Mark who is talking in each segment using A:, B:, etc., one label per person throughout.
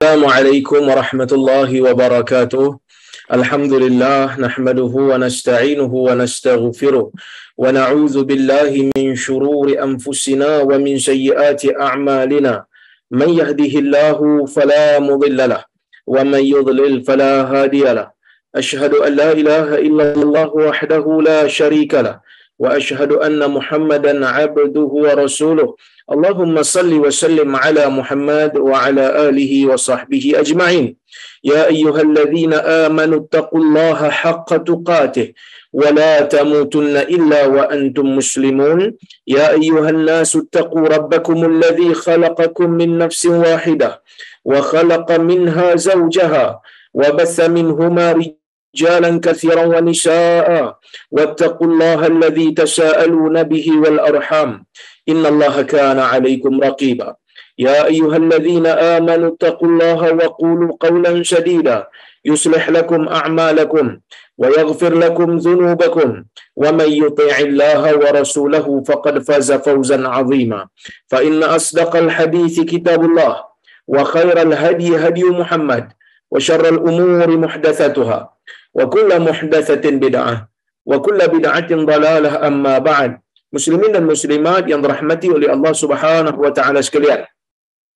A: Assalamualaikum warahmatullahi wabarakatuh. Alhamdulillah nahmaduhu wa nasta'inuhu wa nastaghfiruh wa na'udzu billahi min shururi anfusina wa min sayyiati a'malina. Man yahdihillahu fala mudilla lahu wa man yudlil fala hadiya lahu. Ashhadu an la ilaha illallah wahdahu la syarika lahu wa ashhadu anna Muhammadan 'abduhu wa rasuluh. Allahumma salli wa sallim ala Muhammad wa ala alihi wa sahbihi ajma'in. Ya ayyuhalladzina amanu taqullaha haqqa tuqatih wa la tamutunna illa wa antum muslimun. Ya ayyuhan nasu taqu rabbakumul ladzi khalaqakum min nafsin wahidah wa khalaqa minha zawjaha wa batha minhuma rijalan katsiran wa nisaa'a wattaqullaha alladzi tasaaluna bihi wal arham. Innallaha kana 'alaikum raqiba. Ya ayyuhalladzina amanu taqullaha wa qulu qawlan sadida yuslih lakum a'malakum wa yaghfir lakum dhunubakum wa may yuti'illaha wa rasulahu faqad faza fawzan 'azima. Fa inna asdaqal hadithi kitabullah wa khairal hadyi hadyu Muhammad wa syarral umuri muhdatsatuha wa kullu muhdatsatin bid'ah wa kullu bid'atin dhalalah. Amma ba'd. Muslimin dan muslimat yang dirahmati oleh Allah Subhanahu wa taala sekalian.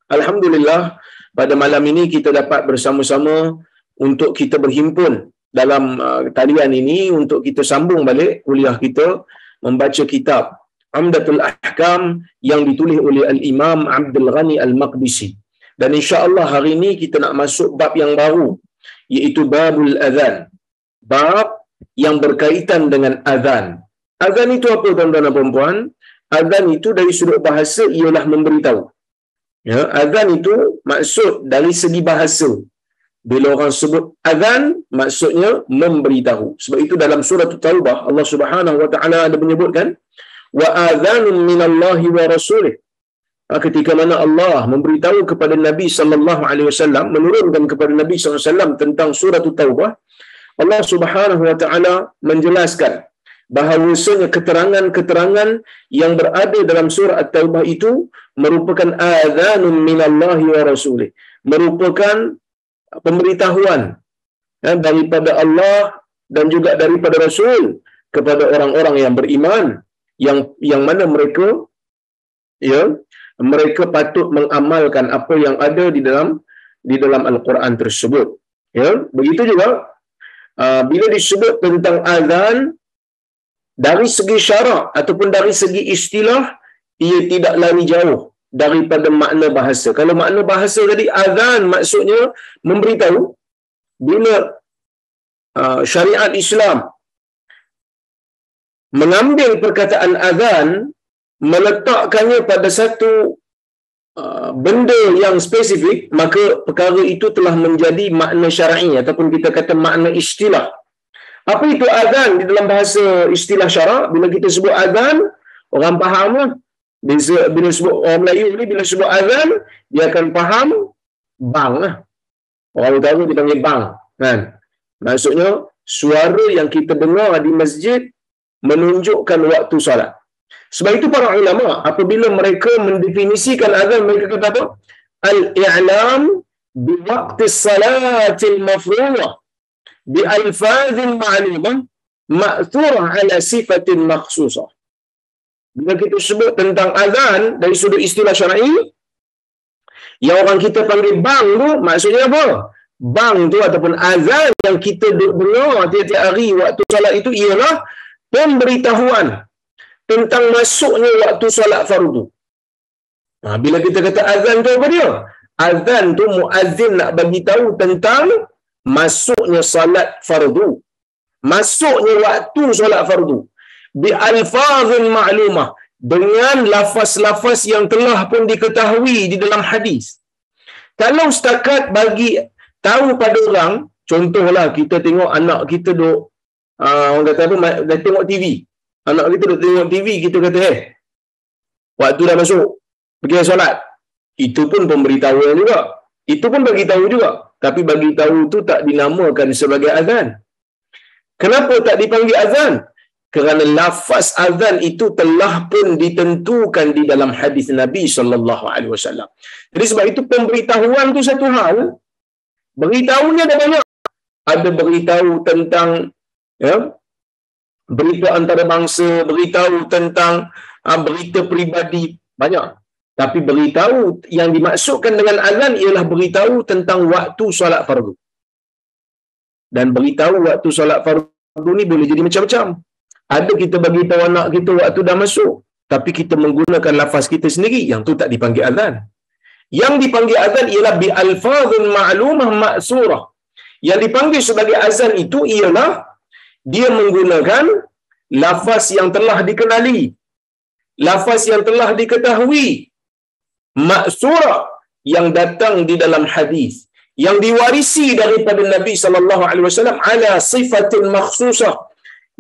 A: Alhamdulillah, pada malam ini kita dapat bersama-sama untuk kita berhimpun dalam talian ini untuk kita sambung balik kuliah kita membaca kitab Umdatul Ahkam yang ditulis oleh Al-Imam Abdul Ghani Al-Maqdisi. Dan insya-Allah hari ini kita nak masuk bab yang baru, iaitu babul azan. Bab yang berkaitan dengan azan. Azan itu apa tuan-tuan dan puan-puan? Azan itu dari sudut bahasa ialah memberitahu. Ya, azan itu maksud dari segi bahasa. Bila orang sebut azan, maksudnya memberitahu. Sebab itu dalam surah Taubah Allah Subhanahu wa taala ada menyebutkan wa azanun minallahi wa rasulih. Ketika mana Allah memberitahu kepada Nabi sallallahu alaihi wasallam, menurunkan kepada Nabi sallallahu alaihi wasallam tentang surah Taubah, Allah Subhanahu wa taala menjelaskan bahawasanya keterangan-keterangan yang berada dalam surah At-Taubah itu merupakan azanun minallahi wa rasulih, merupakan pemberitahuan daripada Allah dan juga daripada Rasul kepada orang-orang yang beriman, yang mana mereka patut mengamalkan apa yang ada di dalam Al-Quran tersebut. Ya, begitu juga bila disebut tentang azan dari segi syarak ataupun dari segi istilah, ia tidak lari jauh daripada makna bahasa. Kalau makna bahasa tadi azan maksudnya memberitahu, bila syariat Islam mengambil perkataan azan, meletakkannya pada satu benda yang spesifik, maka perkara itu telah menjadi makna syar'i ataupun kita kata makna istilah. Apa itu azan di dalam bahasa istilah syarak? Bila kita sebut azan, orang faham lah. Bila sebut orang Melayu ni, bila sebut azan, dia akan faham bang lah. Orang utara dia panggil bang, kan? Maksudnya suara yang kita dengar di masjid menunjukkan waktu solat. Sebab itu para ulama apabila mereka mendefinisikan azan, mereka kata apa? Al-i'lam bi waqti salatil mafruḍah bi alfazin ma'lumah ma'thurah ala sifatin makhsusah. Bila kita sebut tentang azan dari sudut istilah syar'i, yang orang kita panggil bang tu maksudnya apa? Bang tu ataupun azan yang kita dengar tiap-tiap hari waktu solat itu ialah pemberitahuan tentang masuknya waktu solat fardu. Bila kita kata azan tu apa dia? Azan tu muazzin nak bagi tahu tentang masuknya solat fardu, masuknya waktu solat fardu bi alfazin ma'lumah, dengan lafaz-lafaz yang telah pun diketahui di dalam hadis. Kalau setakat bagi tahu pada orang, contohlah kita tengok anak kita duk orang kata apa, dah tengok TV, anak kita duk tengok TV, kita kata waktu dah masuk, pergi solat. Itu pun pemberitahuan juga, itu pun bagi tahu juga, tapi bagi tahu tu tak dinamakan sebagai azan. Kenapa tak dipanggil azan? Kerana lafaz azan itu telah pun ditentukan di dalam hadis Nabi sallallahu alaihi wasallam. Jadi sebab itu pemberitahuan tu satu hal, beritahunya ada banyak. Ada beritahu tentang ya, berita antarabangsa, beritahu tentang berita peribadi, banyak. Tapi beritahu yang dimaksudkan dengan azan ialah beritahu tentang waktu solat fardu. Dan beritahu waktu solat fardu ni boleh jadi macam-macam. Ada kita bagi tahu anak kita waktu dah masuk, tapi kita menggunakan lafaz kita sendiri, yang tu tak dipanggil azan. Yang dipanggil azan ialah bi alfazun ma'lumah ma'surah. Yang dipanggil sebagai azan itu ialah dia menggunakan lafaz yang telah dikenali, lafaz yang telah diketahui, ma'surah, yang datang di dalam hadis, yang diwarisi daripada Nabi sallallahu alaihi wasallam ala sifatin makhsusah,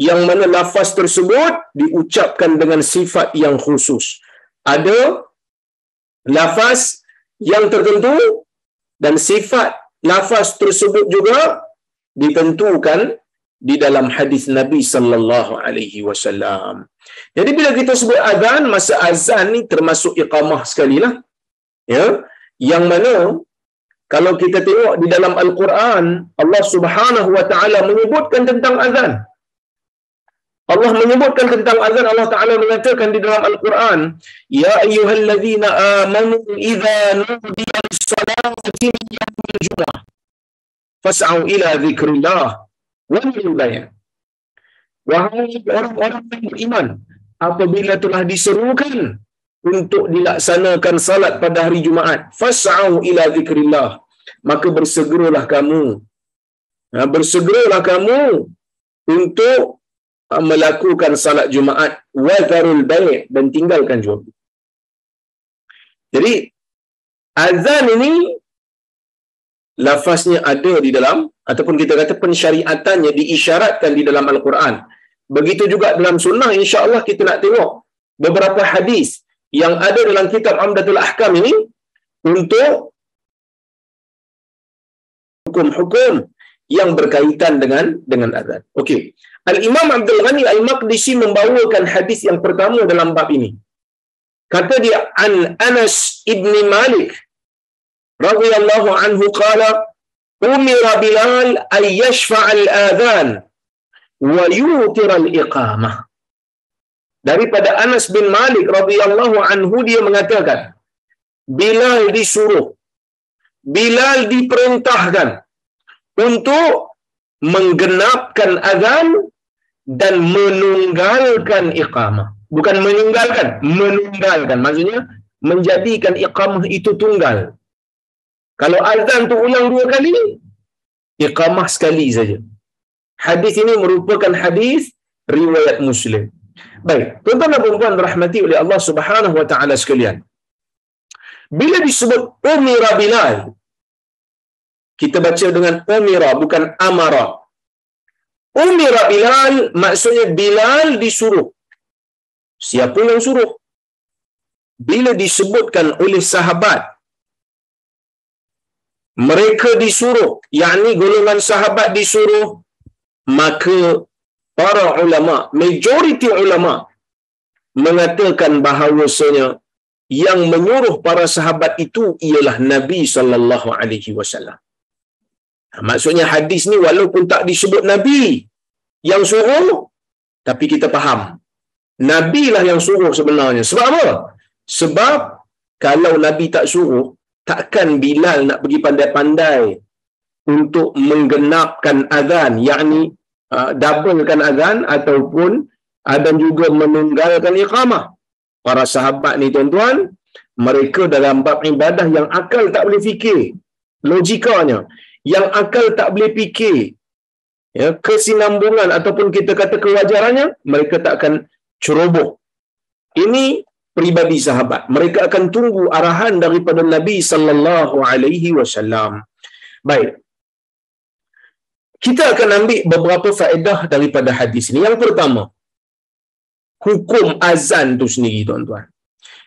A: yang mana lafaz tersebut diucapkan dengan sifat yang khusus. Ada lafaz yang tertentu dan sifat lafaz tersebut juga ditentukan di dalam hadis Nabi sallallahu alaihi wasallam. Jadi bila kita sebut azan, masa azan ni termasuk iqamah sekalilah. Ya, yang mana kalau kita tengok di dalam Al-Quran, Allah Subhanahu wa taala menyebutkan tentang azan. Allah menyebutkan tentang azan, Allah Taala mengatakan di dalam Al-Quran, ya ayyuhallazina amanu idza nudiya lis-salati min yaumil jumu'ah fas'au ila dzikrillah wa dzikru bayan. Wahai orang-orang yang beriman, apabila telah diserukan untuk dilaksanakan salat pada hari Jumaat, fas'au ila dzikrillah, maka bersegeralah kamu. Bersegeralah kamu untuk melakukan salat Jumaat, wa dzarul bai', dan tinggalkan jual. Jadi azan ini lafaznya ada di dalam, ataupun kita kata pensyariatannya diisyaratkan di dalam Al-Quran. Begitu juga dalam sunnah, insya-Allah kita nak tengok beberapa hadis yang ada dalam kitab Umdatul Ahkam ini untuk hukum-hukum yang berkaitan dengan azan. Okey. Al-Imam Abdul Ghani Al-Maqdisi membawakan hadis yang pertama dalam bab ini. Kata dia, an Anas ibn Malik radhiyallahu anhu qala umira Bilal ay yashfa' al-adhan wa yutir al-iqamah. Daripada Anas bin Malik radhiyallahu anhu, dia mengatakan Bilal disuruh, Bilal diperintahkan untuk menggenapkan azan dan menunggalkan iqamah. Bukan meninggalkan, menunggalkan. Maksudnya menjadikan iqamah itu tunggal. Kalau azan tu ulang 2 kali, iqamah sekali saja. Hadis ini merupakan hadis riwayat Muslim. Baik, tuan-tuan dan puan-puan rahmati oleh Allah Subhanahu wa taala sekalian. Bila disebut umira Bilal, kita baca dengan umira, bukan amara. Umira Bilal maksudnya Bilal disuruh. Siapa yang suruh? Bila disebutkan oleh sahabat, mereka disuruh, yakni golongan sahabat disuruh, maka para ulama, majoriti ulama mengatakan bahawasanya yang menyuruh para sahabat itu ialah Nabi sallallahu alaihi wasallam. Maksudnya hadis ni walaupun tak disebut Nabi yang suruh, tapi kita faham Nabi lah yang suruh sebenarnya. Sebab apa? Sebab kalau Nabi tak suruh, takkan Bilal nak pergi pandai-pandai untuk menggenapkan azan, yakni doublekan azan ataupun dan juga menunggalkan iqamah. Para sahabat ni tuan-tuan, mereka dalam bab ibadah yang akal tak boleh fikir, logikanya yang akal tak boleh fikir, ya, kesinambungan ataupun kita kata kewajarannya, mereka tak akan ceroboh. Ini peribadi sahabat. Mereka akan tunggu arahan daripada Nabi sallallahu alaihi wasallam. Baik. Kita akan ambil beberapa faedah daripada hadis ini. Yang pertama, hukum azan tu sendiri tuan-tuan.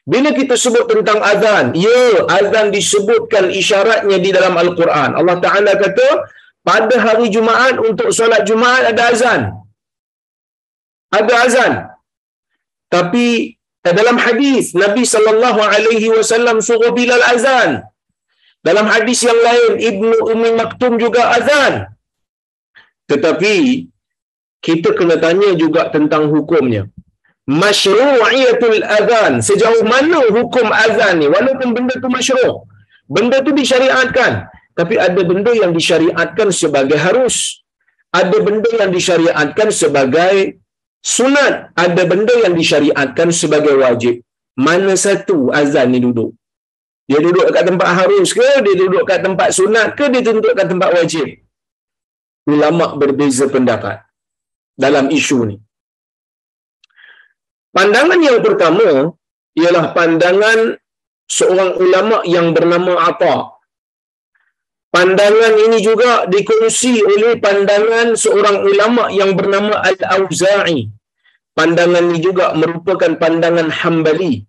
A: Bila kita sebut tentang azan, ya, azan disebutkan isyaratnya di dalam Al-Quran. Allah Ta'ala kata, pada hari Jumaat untuk solat Jumaat ada azan. ada azan. Tapi dalam hadis Nabi sallallahu alaihi wasallam suruh Bilal azan. Dalam hadis yang lain Ibnu Ummi Maktum juga azan. Tetapi kita kena tanya juga tentang hukumnya. Masyru'iyatul azan, sejauh mana hukum azan ni? Walaupun benda tu masyru', benda tu disyariatkan, tapi ada benda yang disyariatkan sebagai harus, ada benda yang disyariatkan sebagai sunat, ada benda yang disyariatkan sebagai wajib. Mana satu azan ni duduk? Dia duduk kat tempat harus ke? Dia duduk kat tempat sunat ke? Dia duduk kat tempat wajib? Ulama berbeza pendapat dalam isu ni. Pandangan yang pertama ialah pandangan seorang ulama yang bernama Atha. Pandangan ini juga dikongsi oleh pandangan seorang ulama yang bernama Al-Auza'i. Pandangan ini juga merupakan pandangan Hambali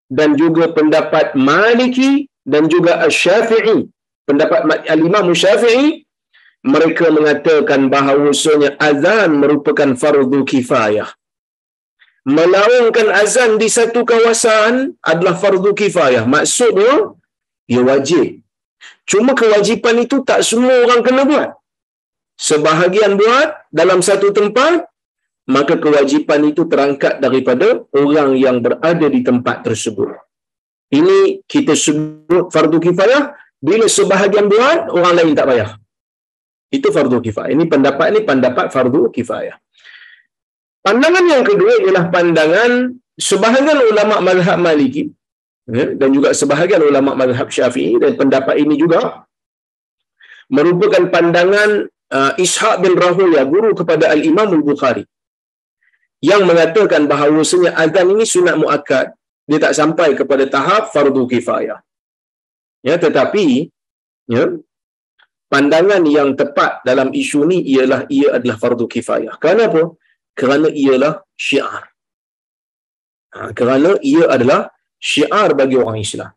A: dan juga pendapat Maliki dan juga Asy-Syafi'i. Pendapat Al-Imam Syafi'i, mereka mengatakan bahawasanya azan merupakan fardu kifayah. Melaungkan azan di satu kawasan adalah fardu kifayah. Maksudnya, ia wajib. Cuma kewajipan itu tak semua orang kena buat. Sebahagian buat dalam satu tempat, maka kewajipan itu terangkat daripada orang yang berada di tempat tersebut. Ini kita sebut fardu kifayah. Bila sebahagian buat, orang lain tak payah. Itu fardu kifayah. Ini pendapat fardu kifayah. Pandangan yang kedua ialah pandangan sebahagian ulama mazhab Maliki dan juga sebahagian ulama mazhab Syafi'i, dan pendapat ini juga merupakan pandangan Ishaq bin Rahuyah, guru kepada Al-Imam Al-Bukhari, yang mengatakan bahawasanya azan ini sunat muakkad. Dia tak sampai kepada tahap fardu kifayah. Ya, tetapi ya, pandangan yang tepat dalam isu ni ialah ia adalah fardu kifayah. Kenapa? Kerana ialah syiar. Kerana ia adalah syiar bagi orang Islam.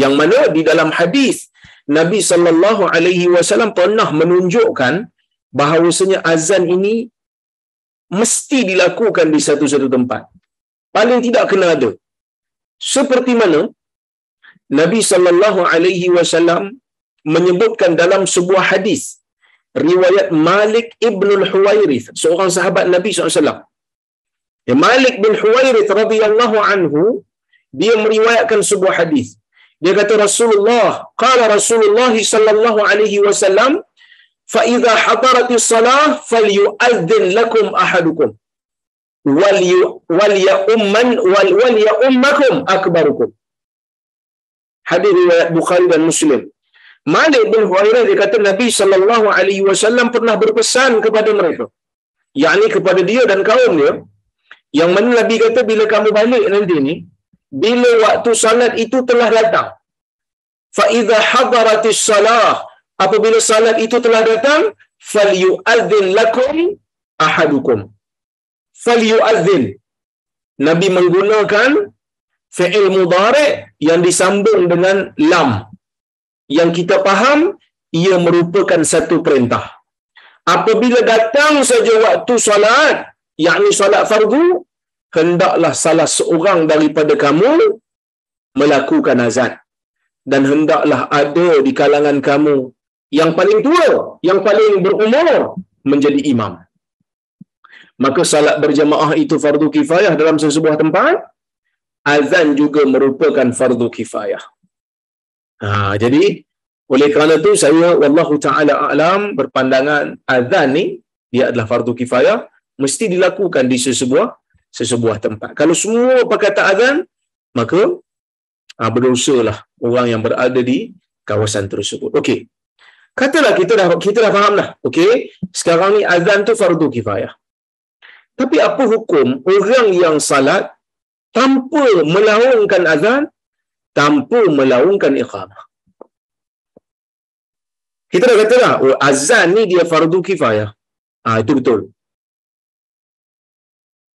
A: Yang mana di dalam hadis Nabi sallallahu alaihi wasallam pernah menunjukkan bahawasanya azan ini mesti dilakukan di satu-satu tempat. Paling tidak kena ada. Seperti mana Nabi sallallahu alaihi wasallam menyebutkan dalam sebuah hadis riwayat Malik ibn al-Huwairith, seorang sahabat Nabi SAW. Malik bin Huwairith radhiyallahu anhu, dia meriwayatkan sebuah hadis. Dia kata qala Rasulullah sallallahu alaihi wasallam, fa idza hadaratis salah falyu'adhdhin lakum ahadukum wal ya'ummakum akbarukum. Hadis riwayat Bukhari dan Muslim. Malik bin Huwairith dia kata Nabi sallallahu alaihi wasallam pernah berpesan kepada mereka, yakni kepada dia dan kaum dia, yang mana Nabi kata bila kamu balik nanti ni, bila waktu salat itu telah datang, fa idza hadaratis salah, apabila salat itu telah datang, falyu'adhdhin lakum ahadukum. Falyu'adhdhin, Nabi menggunakan fi'il mudhari' yang disambung dengan lam, yang kita faham ia merupakan satu perintah. Apabila datang saja waktu solat, yakni solat fardu, hendaklah salah seorang daripada kamu melakukan azan, dan hendaklah ada di kalangan kamu yang paling tua, yang paling berumur menjadi imam. Maka salat berjamaah itu fardu kifayah dalam sesebuah tempat, azan juga merupakan fardu kifayah. Jadi oleh kerana itu saya wallahu taala a'lam berpandangan azan ni dia adalah fardu kifayah, mesti dilakukan di sesebuah tempat. Kalau semua perkata azan, maka berdosalah orang yang berada di kawasan tersebut. Okey. Katalah kita dah faham dah. Okey, sekarang ni azan tu fardu kifayah. Tapi apa hukum orang yang salat tanpa melaungkan azan, tanpa melaungkan iqamah? Kita dah kata dah, azan ni dia fardu kifayah. Itu betul.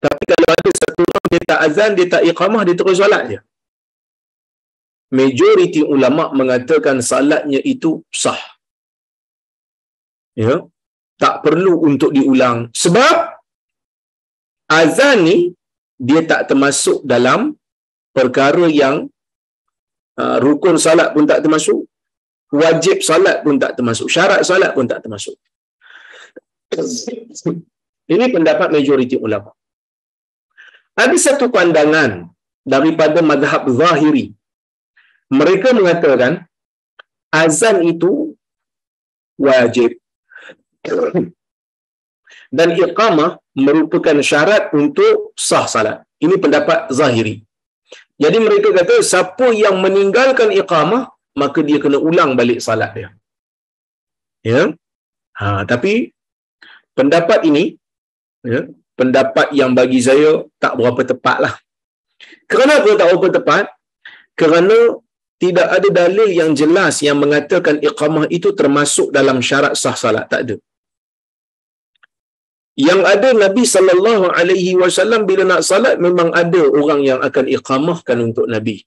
A: Tapi kalau ada satu orang dia tak azan, dia tak iqamah, dia terus solat je, majoriti ulama mengatakan salatnya itu sah. Ya, tak perlu untuk diulang. Sebab azan ni dia tak termasuk dalam perkara yang rukun salat pun tak termasuk, wajib salat pun tak termasuk, syarat salat pun tak termasuk. Ini pendapat majoriti ulama. Ada satu pandangan daripada mazhab Zahiri. Mereka mengatakan azan itu wajib dan iqamah merupakan syarat untuk sah salat. Ini pendapat Zahiri. Jadi mereka kata siapa yang meninggalkan iqamah maka dia kena ulang balik salat dia. Ya. Tapi pendapat ini, ya, pendapat yang bagi saya tak berapa tepatlah. Kenapa tak berapa tepat? Kerana tidak ada dalil yang jelas yang mengatakan iqamah itu termasuk dalam syarat sah salat, tak ada. Yang ada Nabi SAW bila nak salat memang ada orang yang akan iqamahkan untuk Nabi.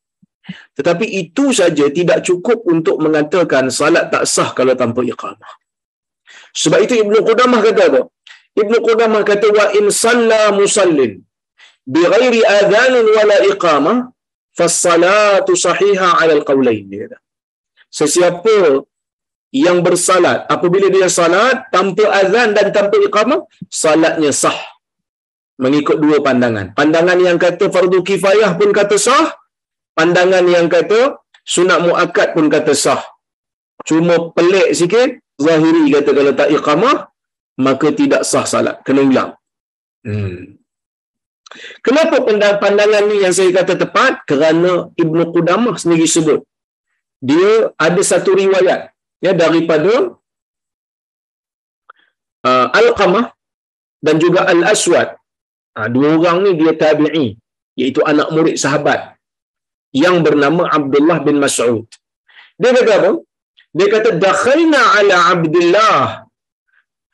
A: Tetapi itu saja tidak cukup untuk mengatakan salat tak sah kalau tanpa iqamah. Sebab itu Ibnu Qudamah kata apa? Ibnu Qudamah kata wa in salla musallin bi ghairi adhanin wala iqamah fassalatu sahihah 'ala al-qaulain. Sesiapa yang bersalat apabila dia salat tanpa azan dan tanpa iqamah, salatnya sah. Mengikut dua pandangan. Pandangan yang kata fardu kifayah pun kata sah, pandangan yang kata sunat muakkad pun kata sah. Cuma pelik sikit, Zahiri kata kalau tak iqamah maka tidak sah salat, kena ulang. Kenapa pandangan ni yang saya kata tepat? Kerana Ibnu Qudamah sendiri sebut dia ada satu riwayat, ya, daripada Al-Qamah dan juga Al-Aswad. Dua orang ni dia tabi'i, iaitu anak murid sahabat yang bernama Abdullah bin Mas'ud. Dia kata apa? Dia kata dakhalna ala Abdullah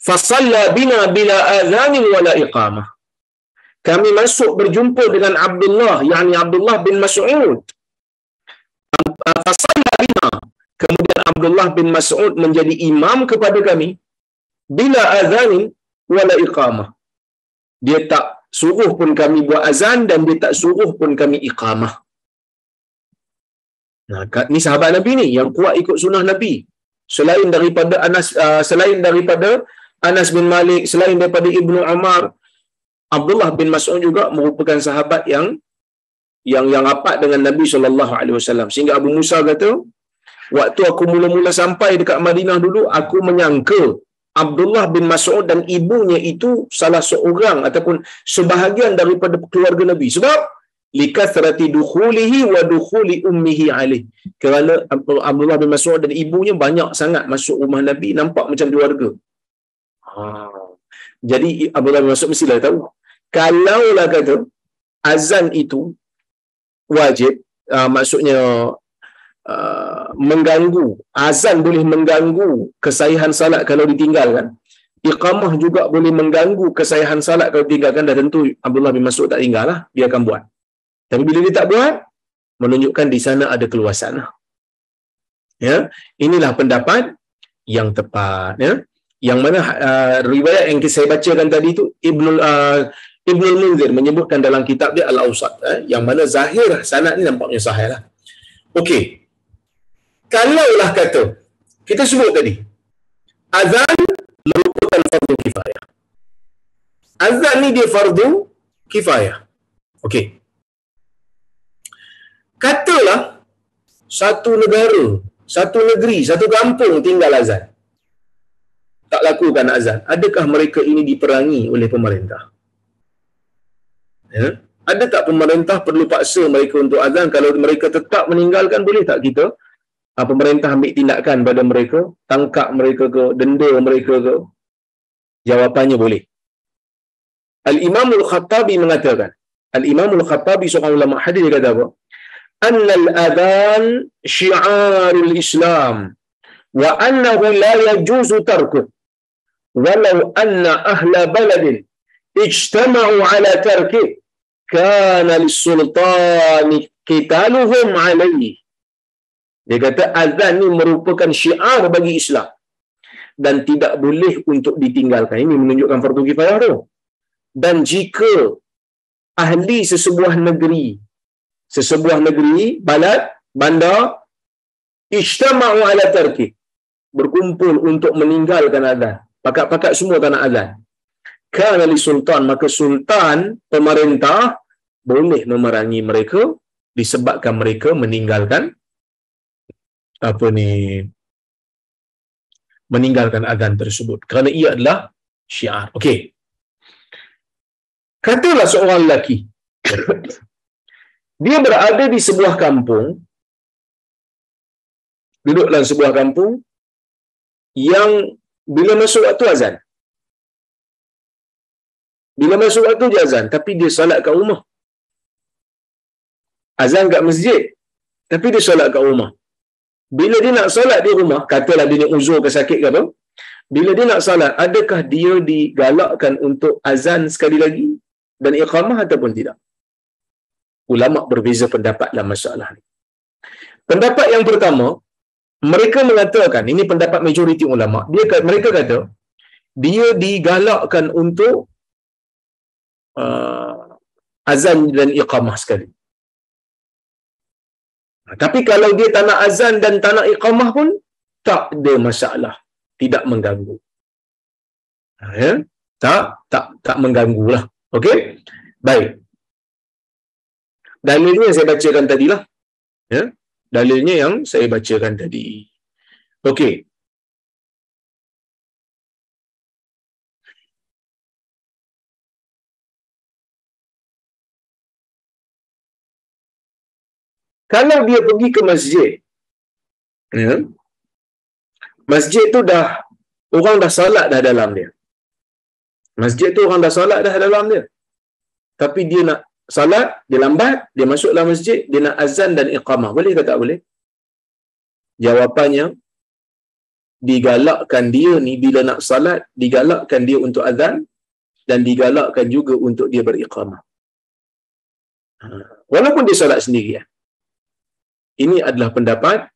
A: fasalla bina bila adhan wala iqamah. Kami masuk berjumpa dengan Abdullah, yakni Abdullah bin Mas'ud. Fasalla bina, kemudian Abdullah bin Mas'ud menjadi imam kepada kami bila adhan wala iqamah. Dia tak suruh pun kami buat azan dan dia tak suruh pun kami iqamah. Nah, ni sahabat Nabi ni yang kuat ikut sunnah Nabi. Selain daripada Anas bin Malik, selain daripada Ibnu Umar, Abdullah bin Mas'ud juga merupakan sahabat yang rapat dengan Nabi SAW. Sehingga Abu Musa kata, waktu aku mula-mula sampai dekat Madinah dulu, aku menyangka Abdullah bin Mas'ud dan ibunya itu salah seorang ataupun sebahagian daripada keluarga Nabi. Sebab likathrati dukhulihi wa dukhuli ummihi alaih. Kerana Abdullah bin Mas'ud dan ibunya banyak sangat masuk rumah Nabi, nampak macam keluarga. Jadi Abdullah bin Mas'ud mestilah tahu. Kalaulah kata azan itu wajib, maksudnya mengganggu, azan boleh mengganggu kesahihan salat kalau ditinggalkan, iqamah juga boleh mengganggu kesahihan salat kalau ditinggalkan, dah tentu Abdullah bin Mas'ud tak tinggal lah, dia akan buat. Tapi bila dia tak buat, menunjukkan di sana ada keluasan lah. Ya, inilah pendapat yang tepat, ya. Yang mana riwayat yang saya bacakan tadi itu Ibnul Munzir menyebutkan dalam kitab dia Al-Awsat, yang mana zahir sanad ni nampaknya sahih lah. Okey. Kalaulah kata kita sebut tadi azan merupakan fardu kifayah. Azan ni dia fardu kifayah. Okey. Katalah satu negara, satu negeri, satu kampung tinggal azan, tak lakukan azan. Adakah mereka ini diperangi oleh pemerintah? Ya? Ada tak pemerintah perlu paksa mereka untuk azan? Kalau mereka tetap meninggalkan, boleh tak kita pemerintah ambil tindakan pada mereka, tangkap mereka ke, denda mereka ke? Jawapannya boleh. Al-Imam Al-Khattabi mengatakan, Al-Imam Al-Khattabi seorang ulama hadis, dia kata apa? Annal adhan syi'arul Islam wa annahu la yajuzu tarkuh walau anna ahla baladin ijtama'u ala tarkih kana lis-sultani qitaluhum alayhi. Dia kata azan ni merupakan syiar bagi Islam dan tidak boleh untuk ditinggalkan. Ini menunjukkan fardu kifayah tu. Dan jika ahli sesebuah negeri, balad, bandar, ijtama'u ala tarki, berkumpul untuk meninggalkan azan, pakat-pakat semua tak nak azan, kana li sultan, maka sultan, pemerintah boleh memerangi mereka disebabkan mereka meninggalkan azan tersebut, kerana ia adalah syiar. Okey, katalah seorang lelaki dia berada di sebuah kampung, duduk dalam sebuah kampung yang bila masuk waktu azan, dia azan, tapi dia solat kat rumah. Azan kat masjid, tapi dia solat kat rumah. Bila dia nak solat di rumah, katalah dia ni uzur ke sakit ke apa, bila dia nak solat, adakah dia digalakkan untuk azan sekali lagi dan iqamah ataupun tidak? Ulama berbeza pendapat dalam masalah ni. Pendapat yang pertama, mereka mengatakan, ini pendapat majoriti ulama, mereka kata dia digalakkan untuk azan dan iqamah sekali. Tapi kalau dia tak nak azan dan tak nak iqamah pun tak ada masalah, tidak mengganggu. Ya? Tak mengganggulah. Okey? Baik. Dalilnya yang saya bacakan tadilah. Ya? Dalilnya yang saya bacakan tadi. Okey. Kalau dia pergi ke masjid, ya, masjid tu orang dah salat dah dalam dia. Masjid tu orang dah salat dah dalam dia. Tapi dia nak salat, dia lambat, dia masuk dalam masjid, dia nak azan dan iqamah. Boleh ke tak boleh? Jawapannya, digalakkan dia ni bila nak salat, digalakkan dia untuk azan dan digalakkan juga untuk dia beriqamah. Walaupun dia salat sendirian. Ini adalah pendapat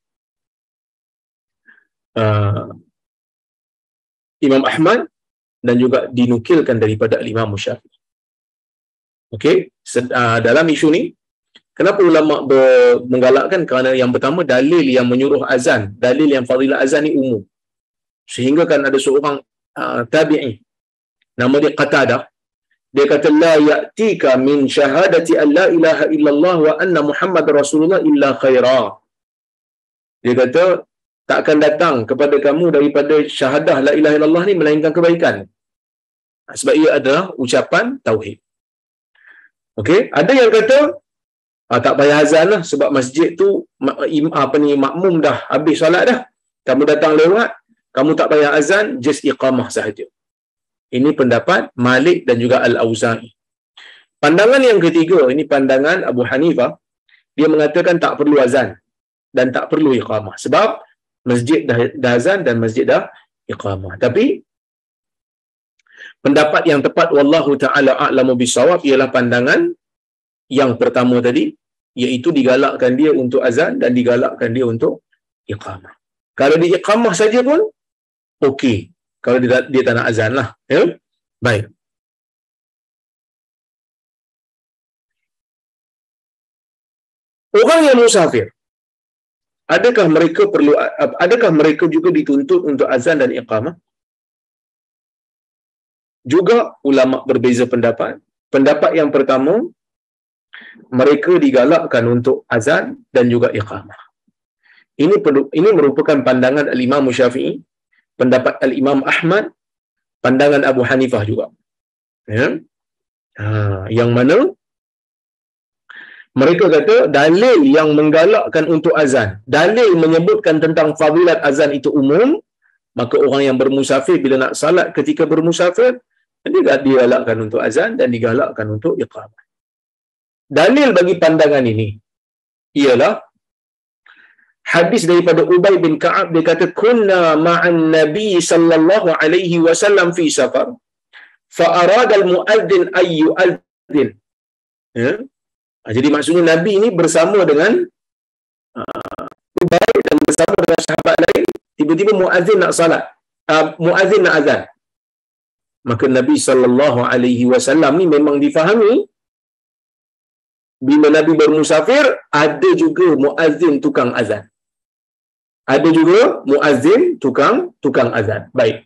A: Imam Ahmad dan juga dinukilkan daripada Imam Syafi'i. Okey, dalam isu ni, kenapa ulama menggalakkan? Kerana yang pertama, dalil yang menyuruh azan, dalil yang fadilah azan ni umum. Sehingga kan ada seorang tabi'i, nama dia Qatadah, dia kata, la ya'tika min syahadati an la ilaha illallah wa anna Muhammad Rasulullah illa khaira. Dia kata, tak akan datang kepada kamu daripada syahadah la ilaha illallah ni melainkan kebaikan. Sebab ia adalah ucapan tauhid. Okey, ada yang kata tak payah azan lah, sebab masjid tu makmum dah habis solat dah. Kamu datang lewat, kamu tak payah azan, just iqamah sahaja. Ini pendapat Malik dan juga Al-Auza'i. Pandangan yang ketiga, ini pandangan Abu Hanifah. Dia mengatakan tak perlu azan dan tak perlu iqamah. Sebab masjid dah azan dan masjid dah iqamah. Tapi pendapat yang tepat, wallahu ta'ala a'lamu bisawab, ialah pandangan yang pertama tadi, iaitu digalakkan dia untuk azan dan digalakkan dia untuk iqamah. Kalau dia iqamah saja pun okey, kalau dia tak nak azan lah. Ya? Baik. Orang yang musafir, adakah mereka juga dituntut untuk azan dan iqamah? Juga ulama berbeza pendapat. Pendapat yang pertama, mereka digalakkan untuk azan dan juga iqamah. Ini merupakan pandangan Al-Imam Syafi'i, pendapat Al-Imam Ahmad, pandangan Abu Hanifah juga. Ya? Yang mana mereka kata dalil yang menggalakkan untuk azan, dalil menyebutkan tentang fadilat azan itu umum, maka orang yang bermusafir bila nak salat ketika bermusafir, dia digalakkan untuk azan dan digalakkan untuk iqamah. Dalil bagi pandangan ini ialah hadis daripada Ubay bin Ka'ab. Dia kata, kunna ma'an nabi sallallahu alaihi wasallam fi safar fa arada al-muadzin ay yu'adzin. Ya? Jadi maksudnya Nabi ini bersama dengan Ubay dan bersama dengan sahabat lain, tiba-tiba muadzin nak salat, muadzin nak azan. Maka Nabi SAW ni memang difahami bila Nabi bermusafir ada juga muazzin tukang azan. Ada juga muazzin tukang azan. Baik.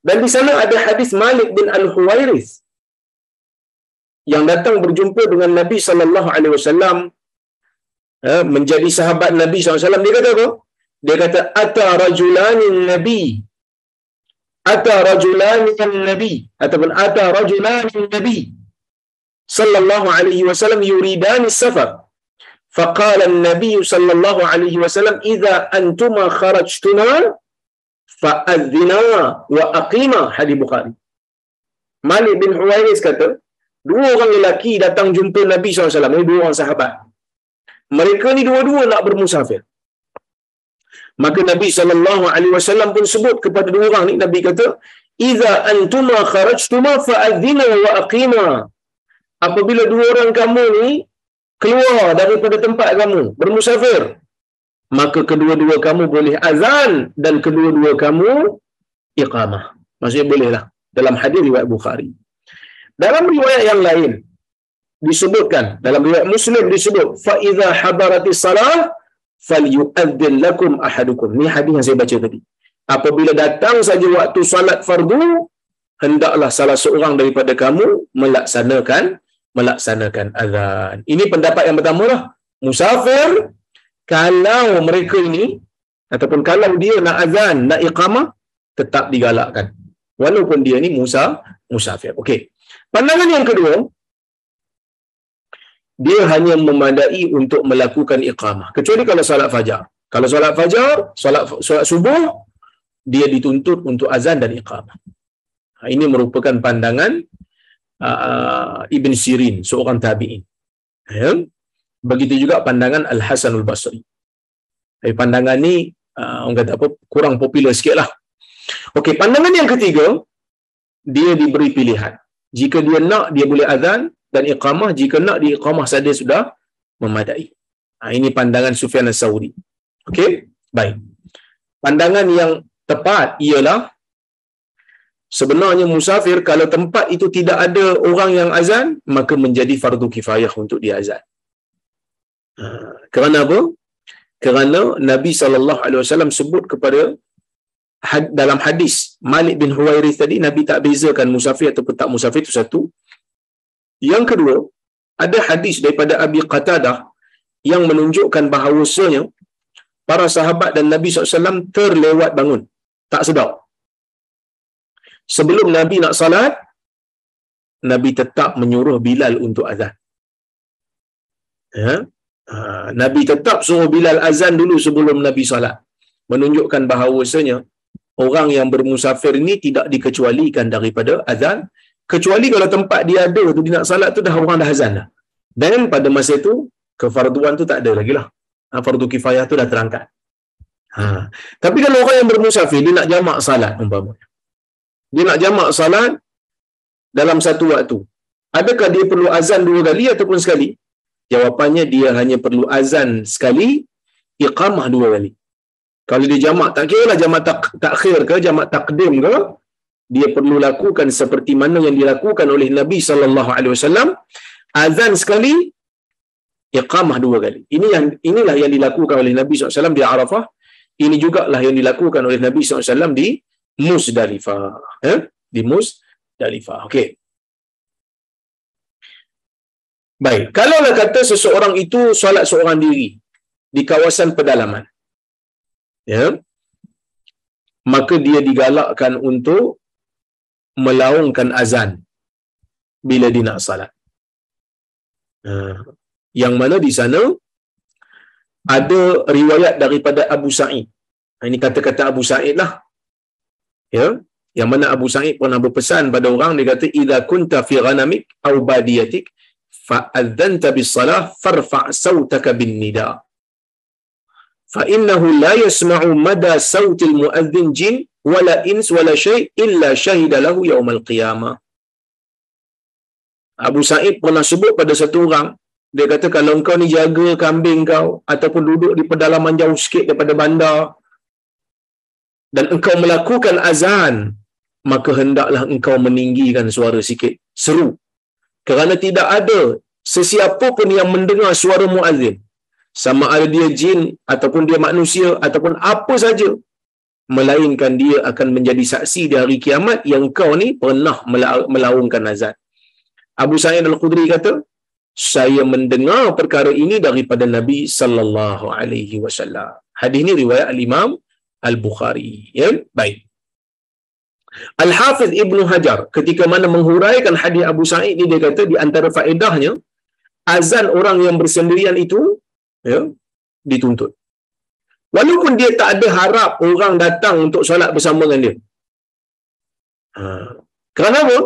A: Dan di sana ada hadis Malik bin Al-Huwairis yang datang berjumpa dengan Nabi sallallahu alaihi wasallam, menjadi sahabat Nabi sallallahu alaihi wasallam. Dia kata apa? Dia kata ata rajulanin nabi ataupun ata rajulanin nabi sallallahu alaihi wasallam yuridani safar. Faqala an-nabiy sallallahu alaihi wasallam idza antuma kharajtuma fa'adhina wa aqima. Hadis Bukhari. Malik bin Huwairis kata, dua orang lelaki datang jumpa Nabi SAW. Ini dua orang sahabat. Mereka ni dua-dua nak bermusafir. Maka Nabi SAW pun sebut kepada dua orang ni, Nabi kata, "Idza antuma kharajtuma fa'adhina wa aqima." Apabila dua orang kamu ni keluar daripada tempat kamu bermusafir, maka kedua-dua kamu boleh azan dan kedua-dua kamu iqamah. Maksudnya bolehlah. Dalam hadis riwayat Bukhari. Dalam riwayat yang lain disebutkan, dalam riwayat Muslim disebut, fa idza hadaratis salah falyu'adzin lakum ahadukum. Ni hadis yang saya baca tadi. Apabila datang saja waktu solat fardu, hendaklah salah seorang daripada kamu melaksanakan azan. Ini pendapat yang pertama lah. Musafir, kalau mereka ini ataupun kalau dia nak azan, nak iqamah, tetap digalakkan walaupun dia ni musafir. Okey. Pandangan yang kedua, dia hanya memadai untuk melakukan iqamah, kecuali kalau solat fajar. Kalau solat fajar, solat subuh, dia dituntut untuk azan dan iqamah. Ini merupakan pandangan Ibn Sirin, seorang tabi'in. Ya? Begitu juga pandangan Al-Hasanul Basri. Pandangan ni orang kata apa, kurang popular sikit lah. Okey, pandangan yang ketiga, dia diberi pilihan. Jika dia nak, dia boleh azan dan iqamah. Jika nak, dia iqamah saja sudah memadai. Ini pandangan Sufyan As-Sauri. Okey, baik. Pandangan yang tepat ialah sebenarnya musafir, kalau tempat itu tidak ada orang yang azan, maka menjadi fardu kifayah untuk dia azan. Kerana apa? Kerana Nabi SAW sebut kepada dalam hadis Malik bin Huwairis tadi, Nabi tak bezakan musafir ataupun tak musafir, itu satu. Yang kedua, ada hadis daripada Abi Qatadah yang menunjukkan bahawasanya para sahabat dan Nabi SAW terlewat bangun, tak sedar. Sebelum Nabi nak salat, Nabi tetap menyuruh Bilal untuk azan. Nabi tetap suruh Bilal azan dulu sebelum Nabi salat, menunjukkan bahawasanya orang yang bermusafir ini tidak dikecualikan daripada azan, kecuali kalau tempat dia ada tu, dia nak salat tu dah orang dah azan dah. Dan pada masa itu kefarduan tu tak ada lagi lah. Fardu kifayah tu dah terangkat. Tapi kalau orang yang bermusafir, dia nak jamak salat umpamanya, dia nak jamak salat dalam satu waktu, adakah dia perlu azan dua kali ataupun sekali? Jawapannya, dia hanya perlu azan sekali, iqamah dua kali. Kalau dia jamak, tak kira lah jamak takhir ke jamak takdim ke, dia perlu lakukan seperti mana yang dilakukan oleh Nabi SAW. Azan sekali, iqamah dua kali. Inilah yang dilakukan oleh Nabi SAW di Arafah. Ini jugalah yang dilakukan oleh Nabi SAW di Muzdalifah. Di Muzdalifah. Okey. Baik. Kalaulah kata seseorang itu solat seorang diri di kawasan pedalaman, ya, maka dia digalakkan untuk melaungkan azan bila dia nak salat. Yang mana di sana ada riwayat daripada Abu Sa'id. Ini kata-kata Abu Sa'id lah. Ya, yang mana Abu Sa'id pernah berpesan pada orang, dia kata, "Idza kunta fi ghanamik aw badiyatik fa'adzanta bis-salah farfa' sautaka bin-nida. Fa innahu la yasma'u mada sautil mu'adzin jin wala ins wala syai' illa syahida lahu yaumal qiyamah." Abu Sa'id pernah sebut pada satu orang, dia kata, kalau engkau ni jaga kambing kau ataupun duduk di pedalaman jauh sikit daripada bandar dan engkau melakukan azan maka hendaklah engkau meninggikan suara sikit, seru. Kerana tidak ada sesiapa pun yang mendengar suara muazzin, sama ada dia jin ataupun dia manusia ataupun apa saja, melainkan dia akan menjadi saksi di hari kiamat yang kau ni pernah melaungkan azan. Abu Sa'id Al-Khudri kata, saya mendengar perkara ini daripada Nabi sallallahu alaihi wasallam. Hadis ini riwayat Al-Imam Al-Bukhari. Ya, baik. Al-Hafiz Ibn Hajar ketika mana menghuraikan hadis Abu Sa'id ini, dia kata di antara faedahnya, azan orang yang bersendirian itu ya dituntut. Walaupun dia tak ada harap orang datang untuk solat bersama dengan dia. Kerana apa?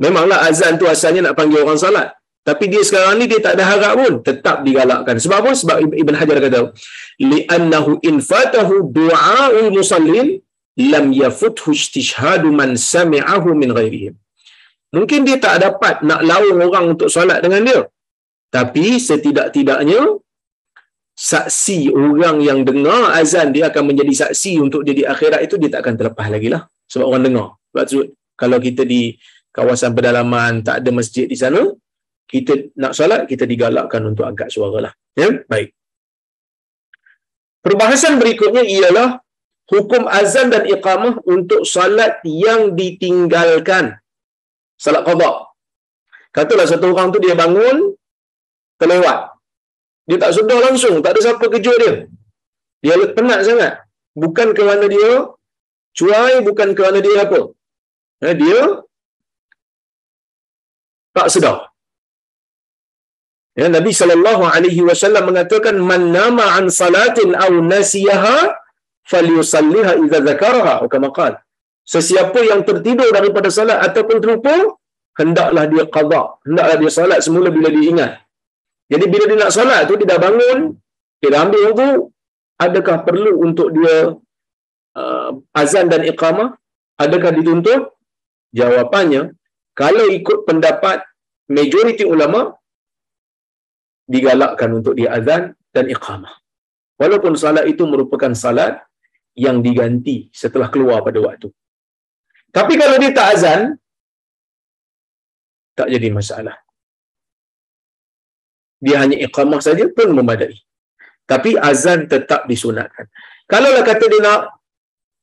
A: Memanglah azan tu asalnya nak panggil orang solat. Tapi dia sekarang ni dia tak ada harap pun, tetap digalakkan. Sebab apa? Sebab Ibn Hajar kata, li'annahu in fatahu du'a'ul musallin lam yafuthu istishhadu man sami'ahu min ghairihim. Mungkin dia tak dapat nak laung orang untuk solat dengan dia, tapi setidak-tidaknya saksi orang yang dengar azan dia akan menjadi saksi untuk dia di akhirat itu, dia tak akan terlepas lagi lah. Sebab orang dengar. Sebab tu, kalau kita di kawasan pedalaman, tak ada masjid di sana, kita nak solat, kita digalakkan untuk angkat suara lah. Ya? Baik. Perbahasan berikutnya ialah hukum azan dan iqamah untuk solat yang ditinggalkan. Salat qada. Katalah satu orang tu dia bangun, terlewat. Dia tak sedar langsung, tak ada siapa kejut dia. Dia penat sangat. Bukan kerana dia cuai, bukan kerana dia apa. Dia tak sedar. Ya, Nabi sallallahu alaihi wasallam mengatakan, man nama an salatin aw nasiyaha falyusalliha idza zakaraha, atau kama qala. Sesiapa yang tertidur daripada salat ataupun terlupa, hendaklah dia qada, hendaklah dia salat semula bila dia ingat. Jadi bila dia nak salat tu, dia dah bangun, dia dah ambil wudu, adakah perlu untuk dia azan dan iqamah? Adakah dituntut? Jawapannya, kalau ikut pendapat majoriti ulama, digalakkan untuk dia azan dan iqamah. Walaupun salat itu merupakan salat yang diganti setelah keluar pada waktu. Tapi kalau dia tak azan, tak jadi masalah. Dia hanya iqamah saja pun memadai. Tapi azan tetap disunatkan. Kalaulah kata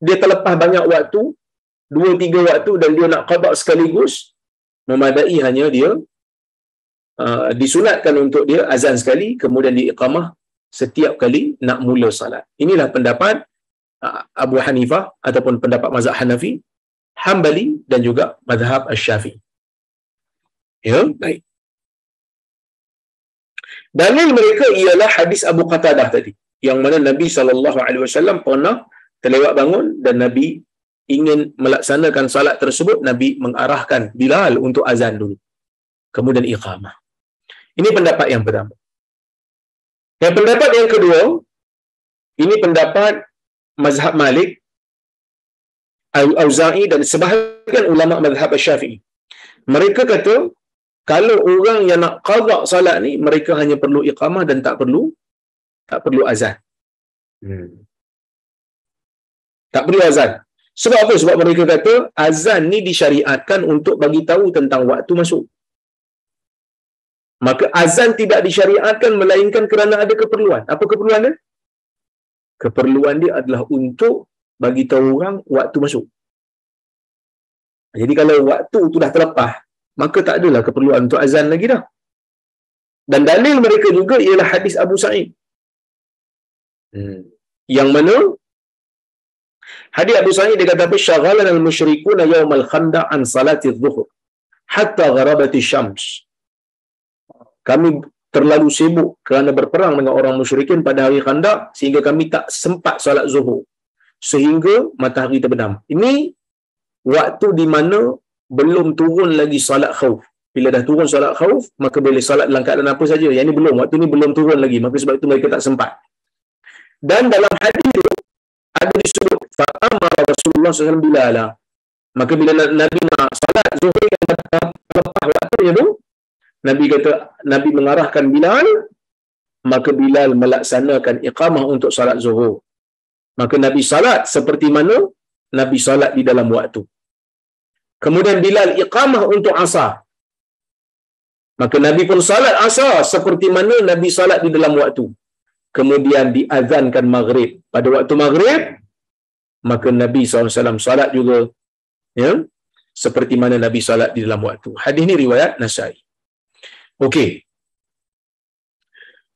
A: dia terlepas banyak waktu, 2-3 waktu, dan dia nak qada sekaligus, memadai hanya dia disunatkan untuk dia azan sekali, kemudian dia iqamah setiap kali nak mula salat. Inilah pendapat Abu Hanifah ataupun pendapat mazhab Hanafi, Hanbali dan juga mazhab Asy-Syafi'i. Ya, baik. Dalil mereka ialah hadis Abu Qatadah tadi, yang mana Nabi SAW pernah terlewat bangun dan Nabi ingin melaksanakan salat tersebut. Nabi mengarahkan Bilal untuk azan dulu, kemudian iqamah. Ini pendapat yang pertama. Yang pendapat yang kedua, ini pendapat mazhab Malik, Auza'i dan sebahagian ulama mazhab Asy-Syafi'i. Mereka kata, kalau orang yang nak qada salat ni, mereka hanya perlu iqamah dan tak perlu azan. Tak perlu azan. Sebab apa? Sebab mereka kata azan ni disyariatkan untuk bagi tahu tentang waktu masuk. Maka azan tidak disyariatkan melainkan kerana ada keperluan. Apa keperluan dia? Keperluan dia adalah untuk bagi tahu orang waktu masuk. Jadi kalau waktu tu dah terlepas, maka tak adalah keperluan untuk azan lagi dah. Dan dalil mereka juga ialah hadis Abu Sa'id. Yang mana hadis Abu Sa'id dia kata, "Syaghalana al-musyrikuna yaumal khandaq an salati adh-dhuhr hatta gharabati syams." Kami terlalu sibuk kerana berperang dengan orang musyrikin pada hari Khandaq sehingga kami tak sempat solat zuhur sehingga matahari terbenam. Ini waktu di mana belum turun lagi solat khauf. Bila dah turun solat khauf, maka boleh solat dalam keadaan apa saja. Yang ini belum, waktu ini belum turun lagi, maka sebab itu mereka tak sempat. Dan dalam hadis itu ada disebut fa'amara Rasulullah SAW Bilal. Maka bila Nabi nak solat zuhur yang lepas waktunya tu, Nabi kata, Nabi mengarahkan Bilal, maka Bilal melaksanakan iqamah untuk salat zuhur. Maka Nabi salat seperti mana Nabi salat di dalam waktu. Kemudian Bilal iqamah untuk asar. Maka Nabi pun salat asar seperti mana Nabi salat di dalam waktu. Kemudian diazankan maghrib. Pada waktu maghrib, maka Nabi SAW salat juga, ya, seperti mana Nabi salat di dalam waktu. Hadis ni riwayat Nasai. Okey.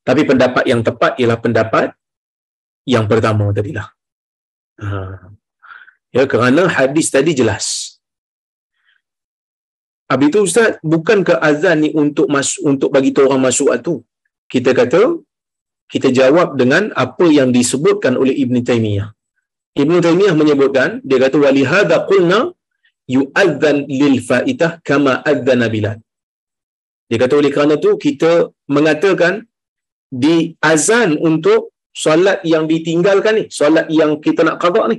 A: Tapi pendapat yang tepat ialah pendapat yang pertama tadilah. Ya, kerana hadis tadi jelas. Habis itu Ustaz, bukankah azan ni untuk bagi tahu orang masuk waktu? Kita kata, kita jawab dengan apa yang disebutkan oleh Ibn Taymiyah. Ibn Taymiyah menyebutkan, dia kata walihadza qulna yu'adzan lil faitah kama adzana Bilal. Dia kata oleh kerana tu kita mengatakan di azan untuk solat yang ditinggalkan ni, solat yang kita nak qada ni,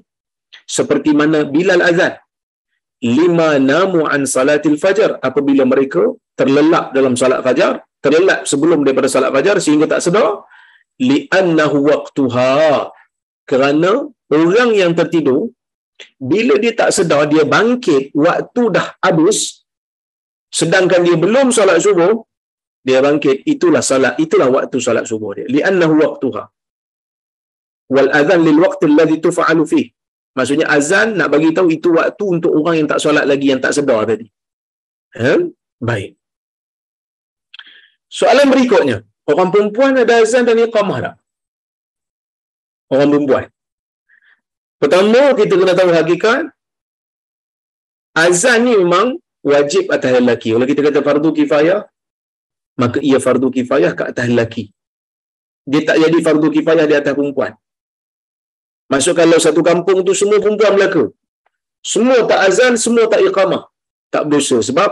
A: seperti mana Bilal azan. Lima namu an salatil fajar, apabila mereka terlelap dalam salat fajar, terlelap sebelum daripada salat fajar sehingga tak sedar, li'annahu waqtuha, kerana orang yang tertidur bila dia tak sedar, dia bangkit waktu dah habis, sedangkan dia belum salat subuh, dia bangkit, itulah waktu salat subuh dia. Li'annahu waqtuha wal adzan lil waqti alladhi tuf'alu fihi, maksudnya azan nak bagi tahu itu waktu untuk orang yang tak solat lagi, yang tak sedar tadi. Baik. Soalan berikutnya, orang perempuan ada azan dan iqamah tak? Orang perempuan. Pertama, kita kena tahu hakikat azan ni memang wajib atas lelaki. Kalau kita kata fardu kifayah, maka ia fardu kifayah ke atas lelaki. Dia tak jadi fardu kifayah di atas perempuan. Maksud kalau satu kampung tu semua perempuan Melaka, semua tak azan, semua tak iqamah, tak berdosa, sebab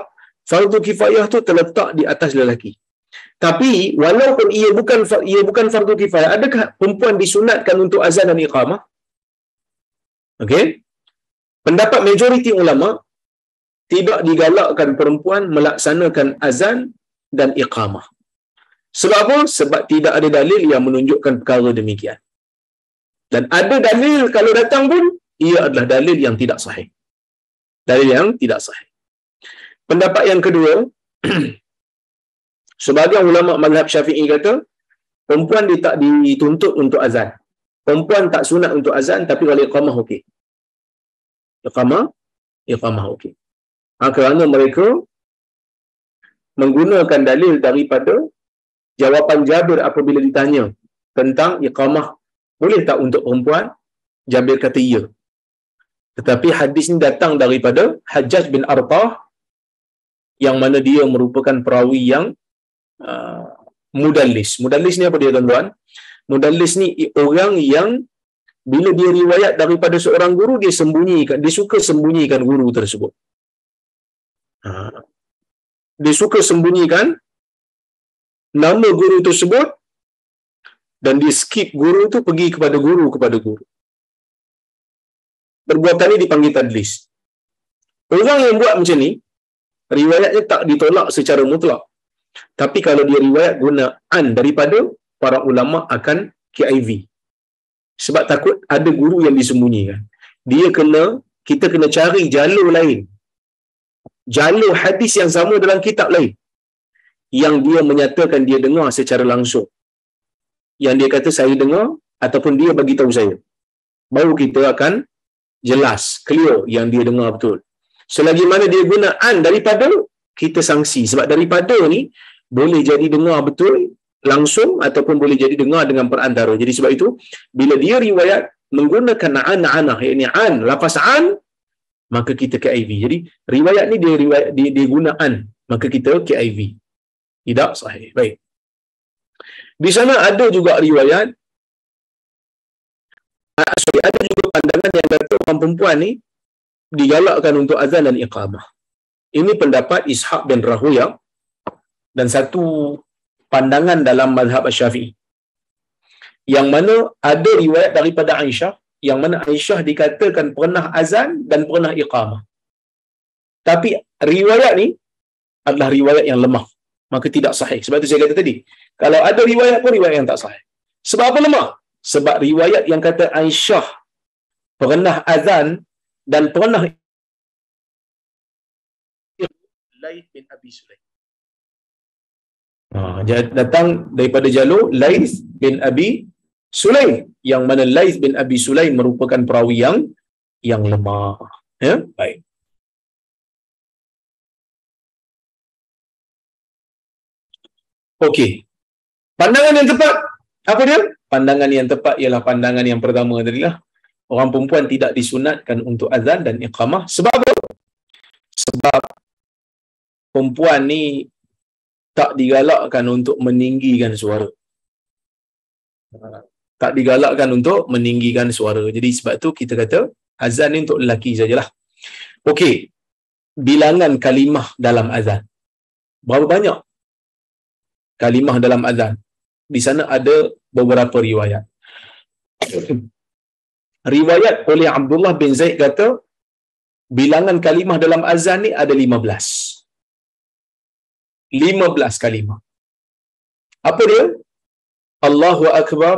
A: fardu kifayah tu terletak di atas lelaki. Tapi walaupun ia bukan fardu kifayah, adakah perempuan disunatkan untuk azan dan iqamah? Okey. Pendapat majoriti ulama, tidak digalakkan perempuan melaksanakan azan dan iqamah. Sebab apa? Sebab tidak ada dalil yang menunjukkan perkara demikian. Dan ada dalil kalau datang pun, ia adalah dalil yang tidak sahih. Dalil yang tidak sahih. Pendapat yang kedua, sebagian ulama mazhab Syafi'i kata, perempuan dia tak dituntut untuk azan. Perempuan tak sunat untuk azan, tapi kalau iqamah okey. Iqamah okey. Kerana mereka menggunakan dalil daripada jawapan Jabir apabila ditanya tentang iqamah boleh tak untuk perempuan, Jabir kata ya. Tetapi hadis ni datang daripada Hajjaj bin Artah, yang mana dia merupakan perawi yang mudallis. Mudallis ni apa dia tuan-tuan? Mudallis ni orang yang bila dia riwayat daripada seorang guru, dia suka sembunyikan guru tersebut. Dia suka sembunyikan nama guru tersebut, dan dia skip guru tu, pergi kepada guru. Perbuatan ni dipanggil tadlis. Orang yang buat macam ni, riwayatnya tak ditolak secara mutlak. Tapi kalau dia riwayat gunaan daripada para ulama akan KIV. Sebab takut ada guru yang disembunyikan. Kita kena cari jalur lain. Jalur hadis yang sama dalam kitab lain, yang dia menyatakan dia dengar secara langsung. Yang dia kata saya dengar, ataupun dia bagi tahu saya. Baru kita akan jelas, clear yang dia dengar betul. Selagi mana dia gunaan daripada, kita sanksi. Sebab daripada ni boleh jadi dengar betul langsung, ataupun boleh jadi dengar dengan perantara. Jadi sebab itu bila dia riwayat menggunakan an-anah, yakni an, lafaz an, maka kita KIV. Jadi riwayat ni dia gunaan, maka kita KIV. Tidak sahih. Baik. Di sana ada juga riwayat, ada juga pandangan yang kata orang perempuan ni digalakkan untuk azan dan iqamah. Ini pendapat Ishaq bin Rahuyah, dan satu pandangan dalam mazhab Syafi'i, yang mana ada riwayat daripada Aisyah, yang mana Aisyah dikatakan pernah azan dan pernah iqamah. Tapi riwayat ni adalah riwayat yang lemah, maka tidak sahih. Sebab itu saya kata tadi, kalau ada riwayat pun riwayat yang tak sahih. Sebab apa lemah? Sebab riwayat yang kata Aisyah pernah azan dan pernah Laith bin Abi Sulaim. Datang daripada jalur Laith bin Abi Sulaim, yang mana Laith bin Abi Sulaim merupakan perawi yang lemah. Ya, baik. Okey. Pandangan yang tepat apa dia? Pandangan yang tepat ialah pandangan yang pertama tadilah. Orang perempuan tidak disunatkan untuk azan dan iqamah. Sebab apa? Sebab perempuan ni tak digalakkan untuk meninggikan suara. Tak digalakkan untuk meninggikan suara. Jadi sebab tu kita kata azan ni untuk lelaki sajalah. Okey. Bilangan kalimah dalam azan. Berapa banyak kalimah dalam azan? Di sana ada beberapa riwayat. Riwayat oleh Abdullah bin Zaid kata bilangan kalimah dalam azan ni ada 15. 15 kalimah. Apa dia? Allahu Akbar,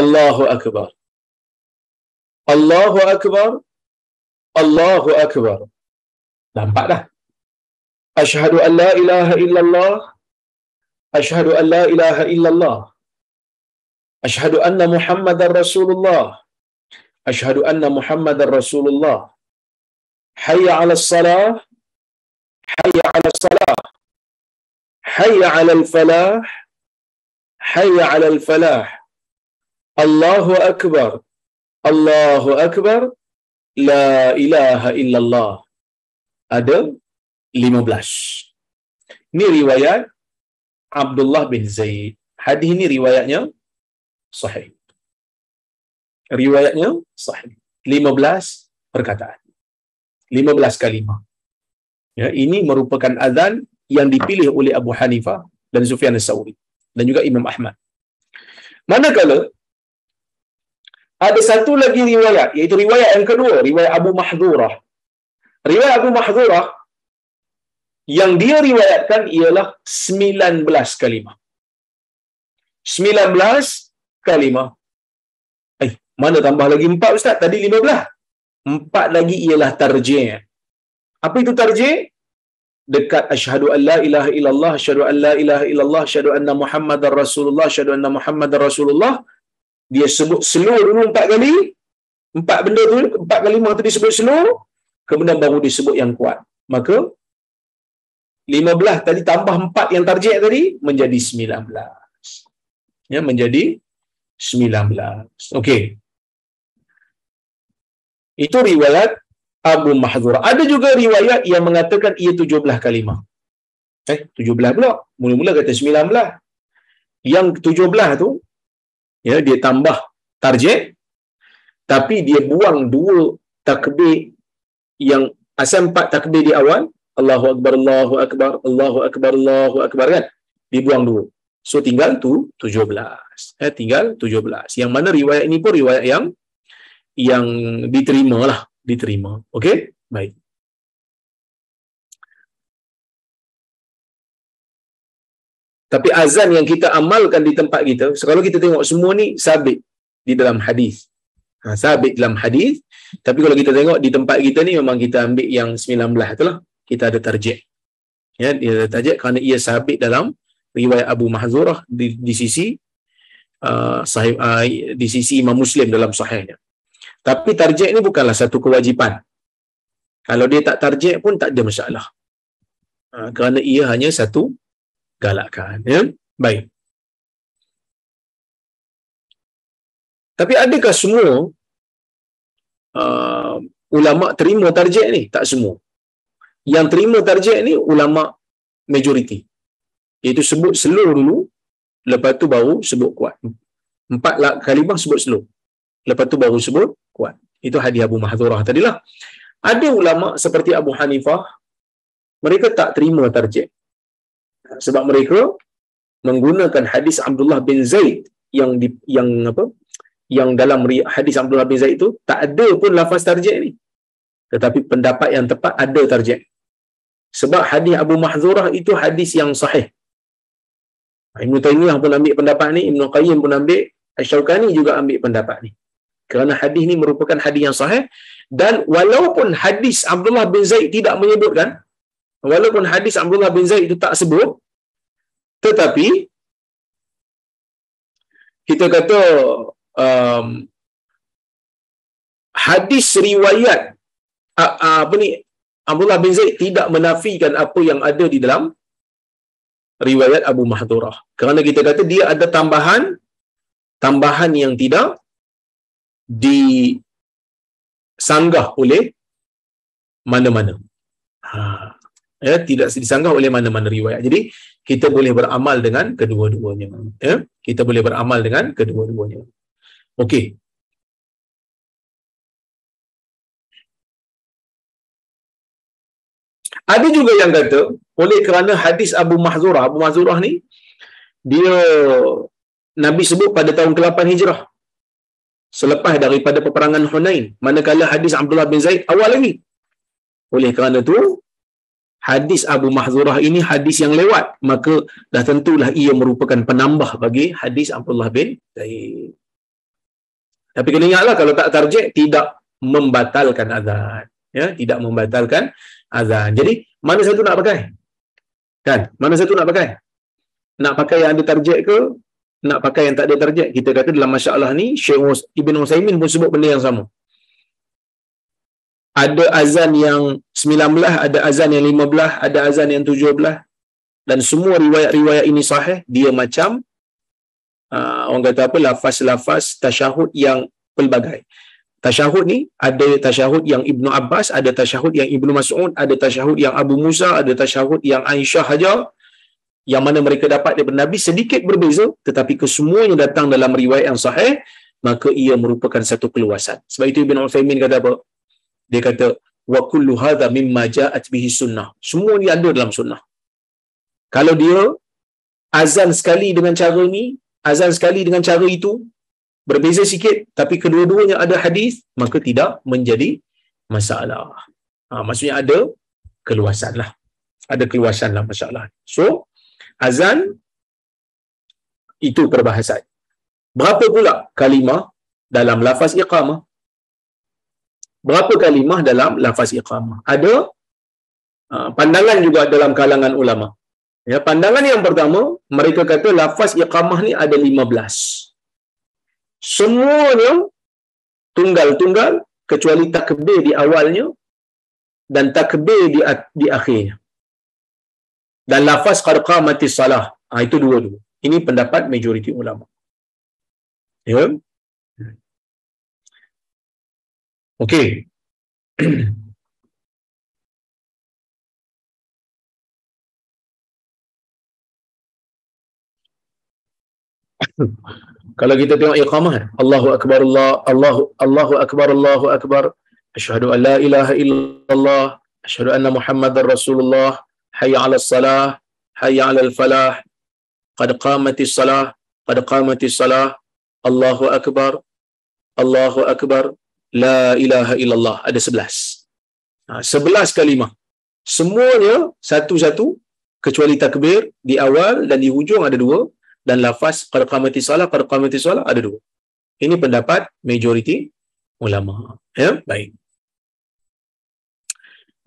A: Allahu Akbar, Allahu Akbar, Allahu Akbar. Nampak dah? Asyhadu an la ilaha illallah, asyhadu an la ilaha illallah, asyhadu anna Muhammadar Rasulullah, asyhadu anna Muhammadar Rasulullah, hayya 'alas salah, hayya 'alas salah, hayya 'alal falah, hayya 'alal falah, Allahu Akbar, Allahu Akbar, la ilaha illallah. Ada 15. Ini riwayat Abdullah bin Zaid. Hadis ini riwayatnya sahih. Riwayatnya sahih. 15 perkataan. 15 kalimah. Ya, ini merupakan azan yang dipilih oleh Abu Hanifah dan Sufyan Ats-Tsauri dan juga Imam Ahmad. Manakala ada satu lagi riwayat, iaitu riwayat yang kedua, riwayat Abu Mahdhurah. Riwayat Abu Mahdhurah yang dia riwayatkan ialah 19 kalimah. 19 kalimah. Mana tambah lagi 4 Ustaz? Tadi 15. 4 lagi ialah tarjih. Apa itu tarjih? Dekat asyhadu an la ilaha illallah, asyhadu an la ilaha illallah, asyhadu anna Muhammadar Rasulullah, asyhadu anna Muhammadar Rasulullah. Dia sebut slow dulu 4 kali. 4 benda tu, 4 kalimah tu disebut slow, kemudian baru disebut yang kuat. Maka 15 tadi tambah 4 yang tarjih tadi menjadi 19. Ya, menjadi 19. Okey. Itu riwayat Abu Mahdhurah. Ada juga riwayat yang mengatakan ia 17 kalimah. 17 pula. Mula-mula kata 19. Yang 17 tu, ya, dia tambah tarjih, tapi dia buang 2 takbir yang asal 4 takbir di awal, Allahu Akbar, Allahu Akbar, Allahu Akbar, Allahu Akbar, kan? Dibuang 2. So tinggal tu 17. Tinggal 17. Yang mana riwayat ini pun riwayat yang diterima lah. Diterima. Okey? Baik. Tapi azan yang kita amalkan di tempat kita, kalau kita tengok semua ni sabit di dalam hadis. Sabit dalam hadis. Tapi kalau kita tengok di tempat kita ni memang kita ambil yang 19 itulah. Kita ada tarjih. Ya, dia ada tarjih kerana ia sabit dalam riwayat Abu Mahdhurah di sisi sahih, di sisi Imam Muslim dalam sahihnya. Tapi tarjih ni bukanlah satu kewajipan. Kalau dia tak tarjih pun tak ada masalah. Kerana ia hanya satu galakan. Ya? Baik. Tapi adakah semua ulama terima tarjih ni? Tak semua. Yang terima tarjih ni ulama majoriti. Iaitu sebut slow dulu, lepas tu baru sebut kuat. 4 kalimah sebut slow, lepas tu baru sebut kuat. Itu hadis Abu Mahdhurah tadilah. Ada ulama seperti Abu Hanifah, mereka tak terima tarjih. Sebab mereka menggunakan hadis Abdullah bin Zaid yang dalam hadis Abdullah bin Zaid itu tak ada pun lafaz tarjih ni. Tetapi pendapat yang tepat ada tarjih. Sebab hadis Abu Mahdhurah itu hadis yang sahih. Ibn Taymiyah pun ambil pendapat ni, Ibn Qayyim pun ambil, Asy-Syaukani juga ambil pendapat ni. Kerana hadis ni merupakan hadis yang sahih, dan walaupun hadis Abdullah bin Zaid tidak menyebutkan, Walaupun hadis Abdullah bin Zaid itu tak sebut, tetapi kita kata um, hadis riwayat apa ni, Abdullah bin Zaid tidak menafikan apa yang ada di dalam riwayat Abu Mahdhurah. Kerana kita kata dia ada tambahan yang tidak disanggah oleh mana-mana. Ya, tidak disanggah oleh mana-mana riwayat. Jadi kita boleh beramal dengan kedua-duanya. Ya, kita boleh beramal dengan kedua-duanya. Okey. Ada juga yang kata oleh kerana hadis Abu Mahzurah ni dia Nabi sebut pada tahun ke-8 Hijrah, selepas daripada peperangan Hunain, manakala hadis Abdullah bin Zaid awal lagi. Oleh kerana tu hadis Abu Mahzurah ini hadis yang lewat, maka dah tentulah ia merupakan penambah bagi hadis Abdullah bin Zaid. Tapi kena ingatlah, kalau tak tarjih tidak membatalkan azan, ya, tidak membatalkan azan. Jadi mana satu nak pakai? Kan? Mana satu nak pakai? Nak pakai yang ada tarjih ke? Nak pakai yang tak ada tarjih? Kita kata dalam masalah ni Syekh Ibn Utsaimin pun sebut benda yang sama. Ada azan yang 19, ada azan yang 15, ada azan yang 17, dan semua riwayat-riwayat ini sahih. Dia macam orang kata apa, lafaz-lafaz tasyahud yang pelbagai. Tasyahud ni ada tasyahud yang Ibnu Abbas, ada tasyahud yang Ibnu Mas'ud, ada tasyahud yang Abu Musa, ada tasyahud yang Aisyah saja, yang mana mereka dapat daripada Nabi sedikit berbeza, tetapi kesemuanya datang dalam riwayat yang sahih, maka ia merupakan satu keluasan. Sebab itu Ibn Utsaimin kata apa? Dia kata wa kullu hadza mimma ja'at bihi sunnah. Semua ni ada dalam sunnah. Kalau dia azan sekali dengan cara ni, azan sekali dengan cara itu, berbeza sikit tapi kedua-duanya ada hadis, maka tidak menjadi masalah. Maksudnya ada keluasan lah. Ada keluasan lah masalah. So, azan itu perbahasan. Berapa pula kalimah dalam lafaz iqamah? Berapa kalimah dalam lafaz iqamah? Ada pandangan juga dalam kalangan ulama. Ya, pandangan yang pertama, mereka kata lafaz iqamah ni ada 15. Semuanya tunggal-tunggal kecuali takbir di awalnya dan takbir di akhirnya. Dan lafaz qad qamatis salah, itu dua-dua. Ini pendapat majoriti ulama. Ya. Okey. Kalau kita tengok iqamah, Allahu akbar, Allahu akbar, Allahu akbar, asyhadu an la ilaha illallah, asyhadu anna Muhammadar Rasulullah, hayya 'alas salah, hayya 'alal falah, qad qamatis salah, qad qamatis salah, Allahu akbar, Allahu akbar, la ilaha illallah. Ada 11. 11 kalimah. Semuanya satu-satu kecuali takbir di awal dan di hujung ada dua, dan lafaz qad qamatis salah ada dua. Ini pendapat majoriti ulama. Ya, baik.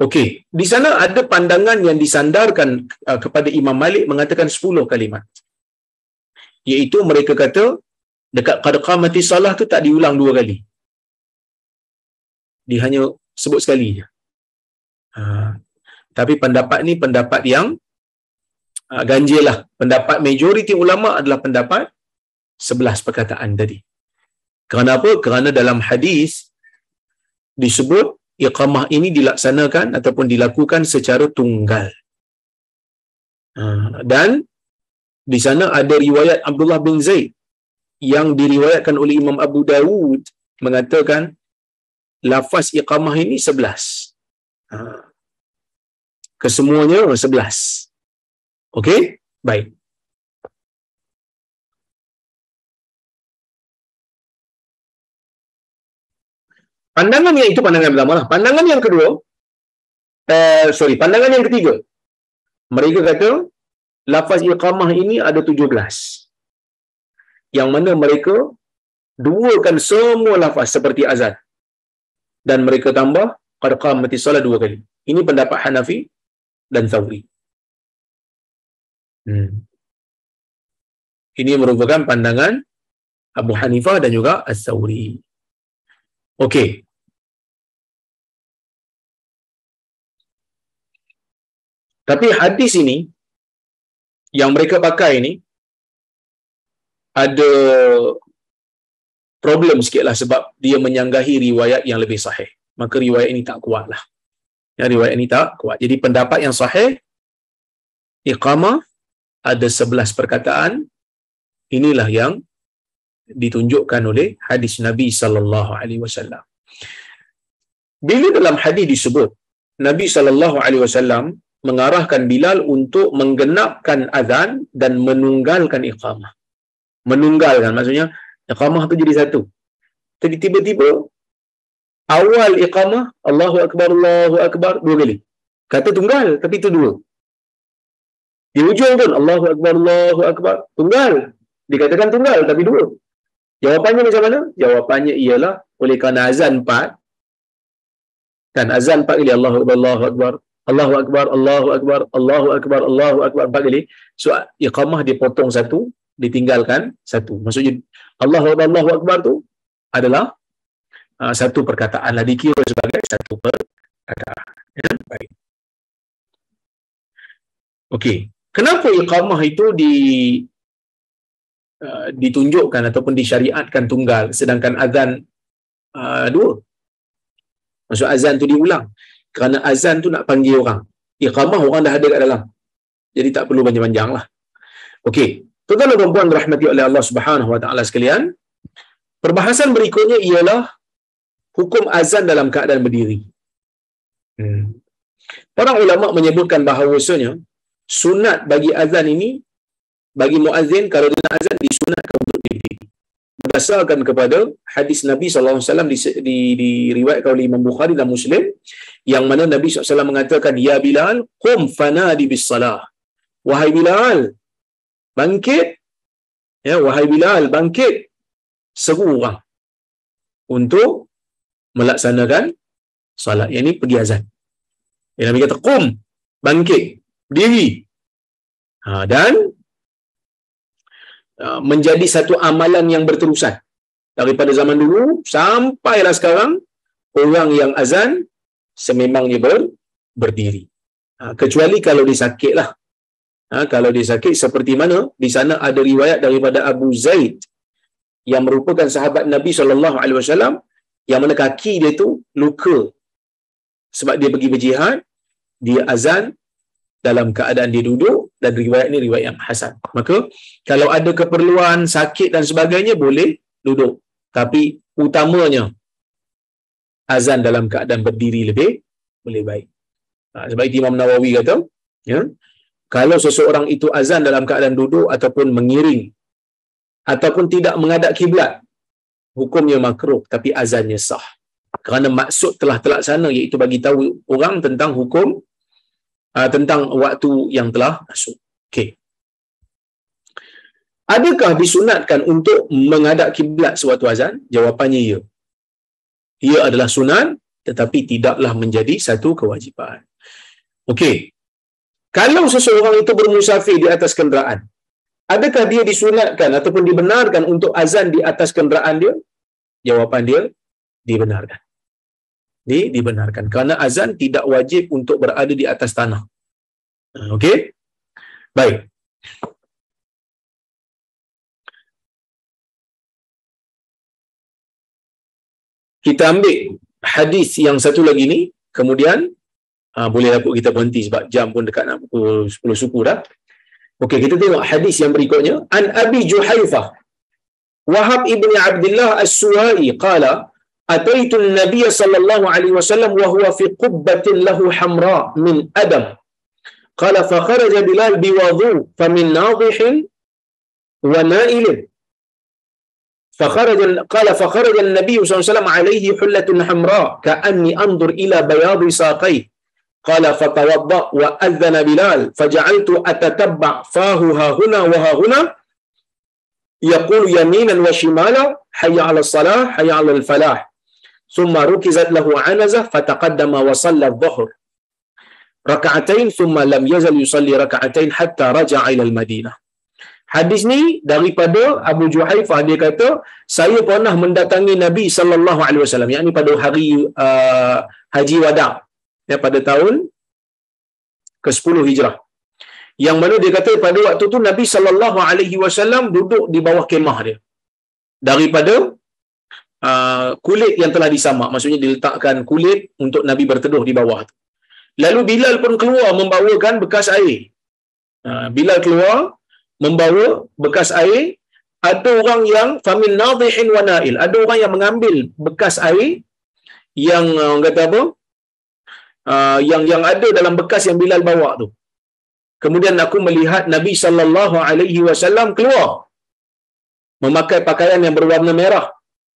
A: Okey, di sana ada pandangan yang disandarkan kepada Imam Malik mengatakan 10 kalimat. Iaitu mereka kata dekat qad qamatis salah tu tak diulang dua kali. Dia hanya sebut sekali je. Tapi pendapat ni pendapat yang ganjil lah. Pendapat majoriti ulama adalah pendapat 11 perkataan tadi. Kerana apa? Kerana dalam hadis disebut iqamah ini dilaksanakan ataupun dilakukan secara tunggal. Dan di sana ada riwayat Abdullah bin Zaid yang diriwayatkan oleh Imam Abu Dawud mengatakan lafaz iqamah ini 11. Kesemuanya 11. Okey? Baik. Pandangan yang itu pandangan pertama lah. Pandangan yang kedua, pandangan yang ketiga. Mereka kata lafaz iqamah ini ada 17. Yang mana mereka duakan semua lafaz seperti azan. Dan mereka tambah qad qamatis salat dua kali. Ini pendapat Hanafi dan Thawri. Ini merupakan pandangan Abu Hanifah dan juga As-Thawri. Okey. Tapi hadis ini yang mereka pakai ini ada problem sikitlah sebab dia menyanggahi riwayat yang lebih sahih. Maka riwayat ini tak kuatlah. Ya, riwayat ini tak kuat. Jadi pendapat yang sahih, iqamah ada 11 perkataan. Inilah yang ditunjukkan oleh hadis Nabi sallallahu alaihi wasallam. Bila dalam hadis disebut Nabi sallallahu alaihi wasallam mengarahkan Bilal untuk menggenapkan azan dan menunggalkan iqamah. Menunggalkan maksudnya iqamah tu jadi satu. Tapi tiba-tiba awal iqamah Allahu akbar dua kali. Kata tunggal tapi itu dua. Di hujung pun Allahu akbar tunggal. Dikatakan tunggal tapi dua. Jawapannya macam mana? Jawapannya ialah oleh kerana azan 4. Kan azan 4 kali Allahu akbar Allahu akbar 4 kali. So iqamah dipotong satu, ditinggalkan satu. Maksudnya Allahu akbar tu adalah satu perkataan lah, dikira sebagai satu perkataan. Ya, baik. Okey. Kenapa iqamah itu ditunjukkan ataupun disyariatkan tunggal sedangkan azan dua? Maksud azan tu diulang. Kerana azan tu nak panggil orang. Iqamah orang dah ada kat dalam. Jadi tak perlu panjang-panjang lah. Okey. Tuan-tuan dan puan dirahmati oleh Allah Subhanahu Wa Taala sekalian, perbahasan berikutnya ialah hukum azan dalam keadaan berdiri. Para ulama menyebutkan bahawasanya sunat bagi azan ini, bagi muazzin kalau dia nak azan disunatkan untuk berdiri. Berdasarkan kepada hadis Nabi SAW diriwayatkan oleh Imam Bukhari dan Muslim, yang mana Nabi SAW mengatakan, Ya Bilal, qum fanadi bis salah. Wahai Bilal, bangkit. Ya, wahai Bilal, bangkit. Seru orang untuk melaksanakan salat. Yang ini pergi azan. Yang Nabi kata, qum, bangkit, berdiri. Dan menjadi satu amalan yang berterusan. Daripada zaman dulu sampailah sekarang, orang yang azan sememangnya berdiri. Kecuali kalau dia sakit lah. Kalau dia sakit, seperti mana di sana ada riwayat daripada Abu Zaid yang merupakan sahabat Nabi SAW, yang mana kaki dia tu luka sebab dia pergi berjihad, dia azan dalam keadaan dia duduk, dan riwayat ni riwayat yang hasan. Maka kalau ada keperluan sakit dan sebagainya boleh duduk, tapi utamanya azan dalam keadaan berdiri lebih baik. Sebab itu Imam Nawawi kata, ya, kalau seseorang itu azan dalam keadaan duduk ataupun mengiring ataupun tidak menghadap kiblat, hukumnya makruh tapi azannya sah. Kerana maksud telah terlaksana, iaitu bagi tahu orang tentang hukum, tentang waktu yang telah masuk. Okey. Adakah disunatkan untuk menghadap kiblat sewaktu azan? Jawapannya ya. Ia adalah sunat tetapi tidaklah menjadi satu kewajipan. Okey. Kalau seseorang itu bermusafir di atas kenderaan, adakah dia disunatkan ataupun dibenarkan untuk azan di atas kenderaan dia? Jawapan dia dibenarkan. Dibenarkan kerana azan tidak wajib untuk berada di atas tanah. Okey? Baik. Kita ambil hadis yang satu lagi ni, kemudian bolehlah kita berhenti sebab jam pun dekat nak pukul 10 suku dah. Okey, kita tengok hadis yang berikutnya. An Abi Juhaifah Wahab ibni Abdullah As-Suhai qala ataitu an-nabiy sallallahu alaihi wasallam wa huwa fi qubbatin lahu hamra min adam. Qala fa kharaja Bilal biwudu fa min nadhihin wa na'ilin. فخرج النبي صلى الله عليه وسلم عليه حلة حمراء كأني أنظر إلى بياض ساقيه. قال فتوضأ وأذن بلال فجعلت أتتبع فاه ها هنا وها هنا يقول يمينا وشمالا حي على الصلاة حي على الفلاح. ثم ركزت له عنزة فتقدم وصلى الظهر. raka'atain thumma lam yazal yusalli raka'atain hatta raja'a ila al-Madinah. Hadis ni daripada Abu Juhaifah, dia kata saya pernah mendatangi Nabi sallallahu alaihi wasallam, yakni pada hari Haji Wada, ya, pada tahun ke-10 Hijrah. Yang mana dia kata pada waktu tu Nabi sallallahu alaihi wasallam duduk di bawah kemah dia daripada kulit yang telah disamak, maksudnya diletakkan kulit untuk Nabi berteduh di bawah tu. Lalu Bilal pun keluar membawakan bekas air. Bilal keluar membawa bekas air. Ada orang yang famin nadhihin wa nail, ada orang yang mengambil bekas air yang orang kata apa, yang ada dalam bekas yang Bilal bawa tu. Kemudian aku melihat Nabi sallallahu alaihi wasallam keluar memakai pakaian yang berwarna merah,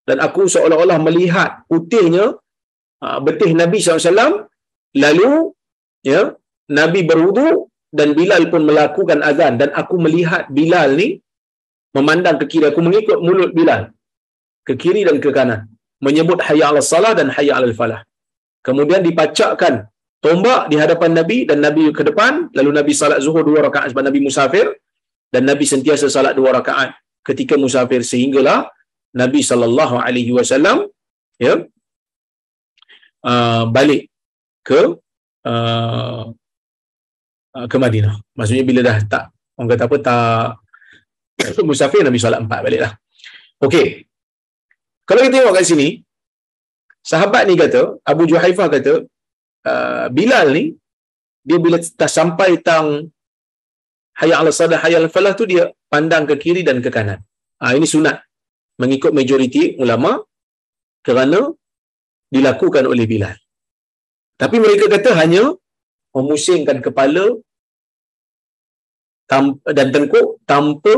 A: dan aku seolah-olah melihat putihnya betih Nabi SAW. Lalu ya, Nabi berwudu dan Bilal pun melakukan azan, dan aku melihat Bilal ni memandang ke kiri. Aku mengikut mulut Bilal ke kiri dan ke kanan, menyebut hayya 'alas salah dan hayya 'alal falah. Kemudian dipacakkan tombak di hadapan Nabi dan Nabi ke depan. Lalu Nabi salat zuhur 2 rakaat sebab Nabi musafir, dan Nabi sentiasa salat 2 rakaat ketika musafir, sehinggalah Nabi sallallahu alaihi wasallam ya balik ke ke Madinah. Maksudnya bila dah tak, orang kata apa, tak musafir, Nabi solat 4 baliklah. Okey. Kalau kita tengok kat sini, sahabat ni kata, Abu Juhaifah kata, Bilal ni dia bila dah sampai tang hayya 'alas salah hayya 'alal falah tu, dia pandang ke kiri dan ke kanan. Ini sunat mengikut majoriti ulama kerana dilakukan oleh Bilal. Tapi mereka kata hanya memusingkan kepala dan tengkuk tanpa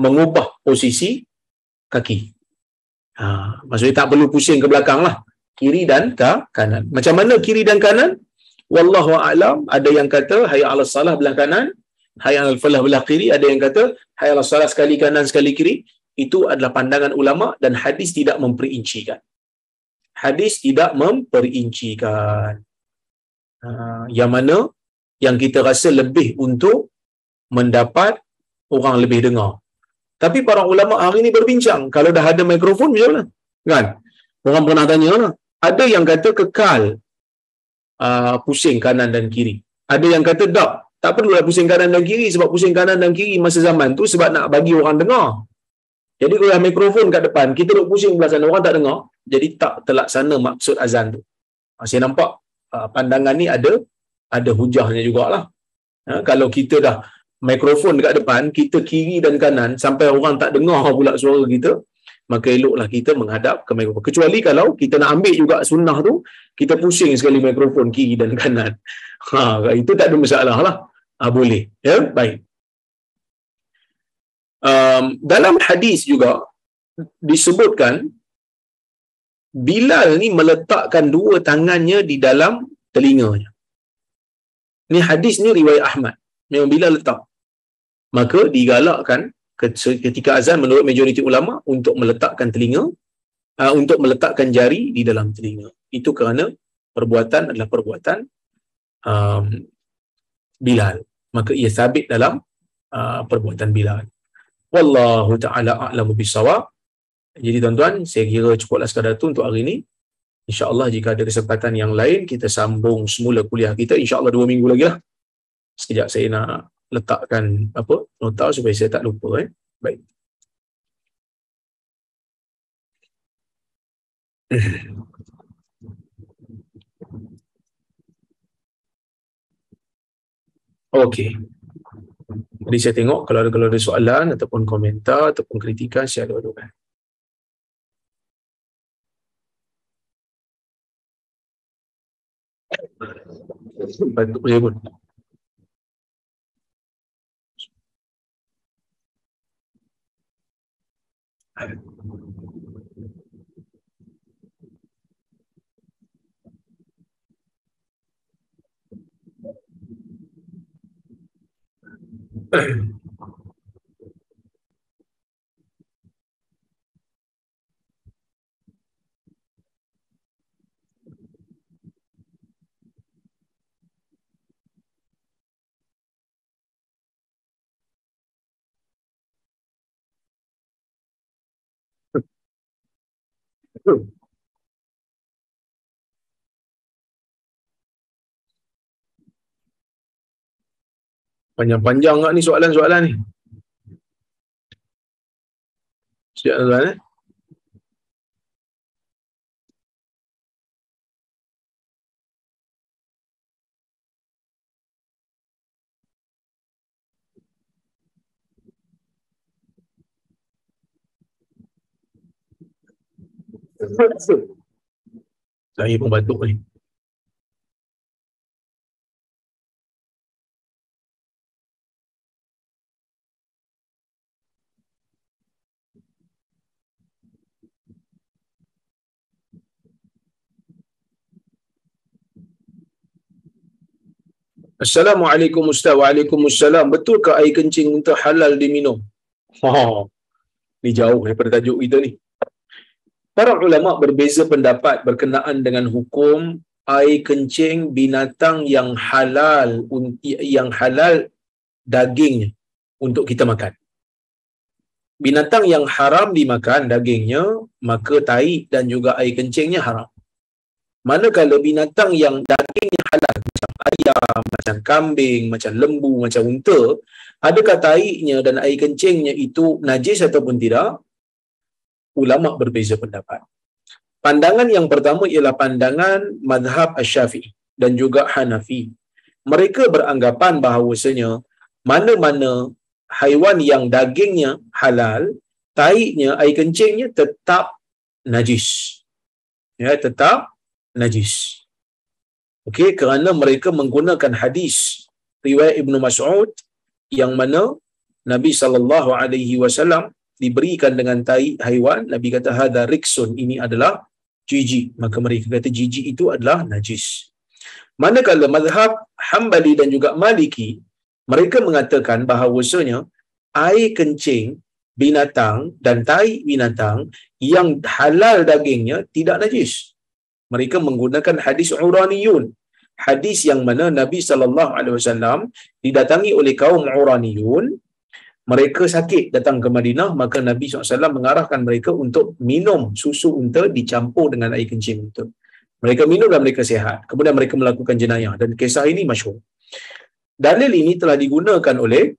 A: mengubah posisi kaki. Maksudnya tak perlu pusing ke belakang lah, kiri dan ke kanan. Macam mana kiri dan kanan? Wallahu a'lam. Ada yang kata hayya 'alas salah belah kanan, hayya 'alal falah belah kiri. Ada yang kata hayya 'alas salah sekali kanan sekali kiri. Itu adalah pandangan ulama dan hadis tidak memperincikan. Hadis tidak memperincikan. Yang mana yang kita rasa lebih untuk mendapat orang lebih dengar. Tapi para ulama hari ni berbincang, kalau dah ada mikrofon macam mana? Kan? Orang pernah tanya lah. Ada yang kata kekal pusing kanan dan kiri. Ada yang kata tak perlulah pusing kanan dan kiri, sebab pusing kanan dan kiri masa zaman tu sebab nak bagi orang dengar. Jadi kalau dah mikrofon kat depan, kita duk pusing belah sana, orang tak dengar, jadi tak terlaksana maksud azan tu. Saya nampak pandangan ni ada hujahnya jugalah. Kalau kita dah mikrofon dekat depan, kita kiri dan kanan sampai orang tak dengar pula suara kita, maka eloklah kita menghadap ke mikrofon. Kecuali kalau kita nak ambil juga sunnah tu, kita pusing sekali mikrofon kiri dan kanan. Itu tak ada masalah lah. Boleh. Ya, baik. Dalam hadis juga disebutkan Bilal ni meletakkan 2 tangannya di dalam telinganya. Ni hadis ni riwayat Ahmad. Memang Bilal letak. Maka digalakkan ketika azan menurut majoriti ulama untuk meletakkan telinga, untuk meletakkan jari di dalam telinga. Itu kerana perbuatan adalah perbuatan Bilal. Maka ia sabit dalam perbuatan Bilal. Wallahu ta'ala a'lamu bissawab. Jadi tuan-tuan, saya kira cukuplah sekadar tu untuk hari ini. InsyaAllah jika ada kesempatan yang lain, kita sambung semula kuliah kita. InsyaAllah 2 minggu lagi lah. Sekejap saya nak letakkan nota supaya saya tak lupa. Baik. Okey. Jadi saya tengok kalau ada soalan ataupun komentar ataupun kritikan, saya ada-adukan. Bantu saya pun. Panjang-panjang ni soalan-soalan ni. Siap tuan eh? Saya pun batuk ni. Assalamualaikum Ustaz. Waalaikumsalam. Betulkah air kencing unta halal diminum? Oh, ni jauh daripada tajuk kita ni. Para ulama berbeza pendapat berkenaan dengan hukum air kencing binatang yang halal dagingnya untuk kita makan. Binatang yang haram dimakan dagingnya, maka tahi dan juga air kencingnya haram. Manakala binatang yang dagingnya halal, macam ayam, macam kambing, macam lembu, macam unta, adakah tahinya dan air kencingnya itu najis ataupun tidak? Ulama berbeza pendapat. Pandangan yang pertama ialah pandangan mazhab Asy-Syafi'i dan juga Hanafi. Mereka beranggapan bahawasanya mana-mana haiwan yang dagingnya halal, tahinya, air kencingnya tetap najis. Ya, tetap najis. Okey, kerana mereka menggunakan hadis riwayat Ibnu Mas'ud yang mana Nabi SAW diberikan dengan tahi haiwan, Nabi kata hadza riksun, ini adalah jijik, maka mereka kata jijik itu adalah najis. Manakala mazhab Hambali dan juga Maliki, mereka mengatakan bahawasanya air kencing binatang dan tahi binatang yang halal dagingnya tidak najis. Mereka menggunakan hadis Uraniyun, hadis yang mana Nabi SAW didatangi oleh kaum Uraniyun. Mereka sakit datang ke Madinah, maka Nabi SAW mengarahkan mereka untuk minum susu unta dicampur dengan air kencing unta. Mereka minum dan mereka sihat. Kemudian mereka melakukan jenayah, dan kisah ini masyhur. Dalil ini telah digunakan oleh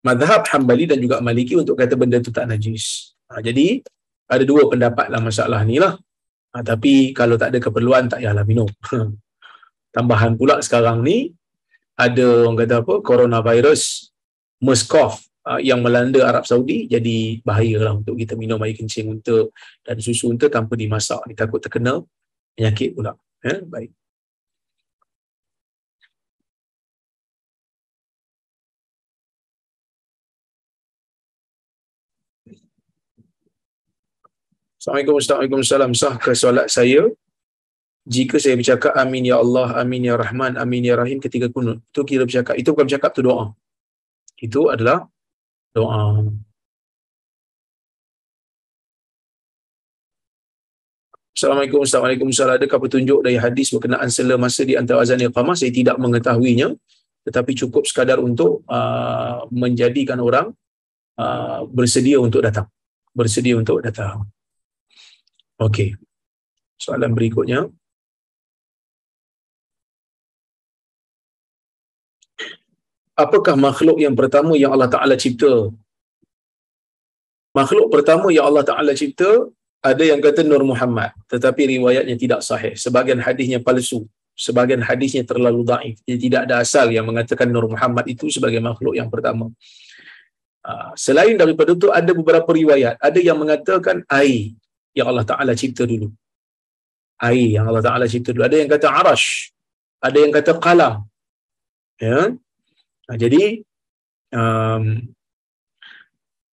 A: mazhab Hambali dan juga Maliki untuk kata benda itu tak najis. Jadi ada dua pendapat dalam masalah ni lah. Tapi kalau tak ada keperluan, tak payahlah minum. Tambahan pula sekarang ni ada orang kata apa, coronavirus, MERS-CoV yang melanda Arab Saudi, jadi bahayalah untuk kita minum air kencing unta dan susu unta tanpa dimasak. Ni takut terkena penyakit pula. Baik. Assalamualaikum Waalaikumsalam. Sahkah solat saya jika saya bercakap amin ya Allah, amin ya Rahman, amin ya Rahim ketika kunut? Itu kira bercakap. Itu bukan bercakap, itu doa. Itu adalah doa. Assalamualaikum Waalaikumsalam. Adakah petunjuk dari hadis berkenaan sela masa di antara azan dan iqamah? Saya tidak mengetahuinya, tetapi cukup sekadar untuk menjadikan orang bersedia untuk datang. Bersedia untuk datang. Okey. Soalan berikutnya. Apakah makhluk yang pertama yang Allah Ta'ala cipta? Makhluk pertama yang Allah Ta'ala cipta, ada yang kata Nur Muhammad, tetapi riwayatnya tidak sahih. Sebahagian hadisnya palsu, sebahagian hadisnya terlalu dhaif. Jadi tidak ada asal yang mengatakan Nur Muhammad itu sebagai makhluk yang pertama. Selain daripada itu, ada beberapa riwayat. Ada yang mengatakan air yang Allah Ta'ala cipta dulu. Air yang Allah Ta'ala cipta dulu. Ada yang kata arash, ada yang kata qalam. Ya. Jadi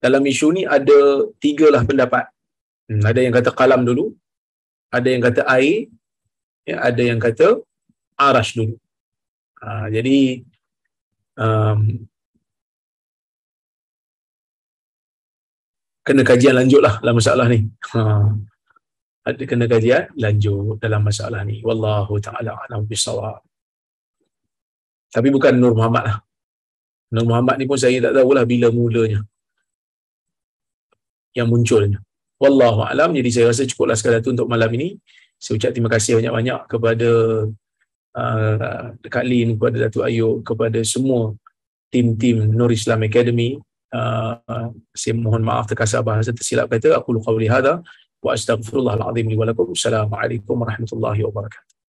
A: dalam isu ni ada tigalah pendapat. Ada yang kata qalam dulu, ada yang kata air, ya, ada yang kata arash dulu. Jadi kena kajian lanjutlah dalam masalah ni. Ada kena kajian lanjut dalam masalah ni. Wallahu ta'ala a'lam bissawab. Tapi bukan Nur Muhammad lah. Nur Muhammad ni pun saya tak tahulah bila mulanya yang munculnya. Wallahu alam. Jadi saya rasa cukuplah sekadar itu untuk malam ini. Saya ucap terima kasih banyak-banyak kepada Kak Lin, kepada Datuk Ayub, kepada semua tim-tim Nur Islam Academy. Saya mohon maaf terkasar bahasa tersilap kata. Aku qauli hadza wa astaghfirullahal azim li wa lakum. Assalamualaikum warahmatullahi wabarakatuh.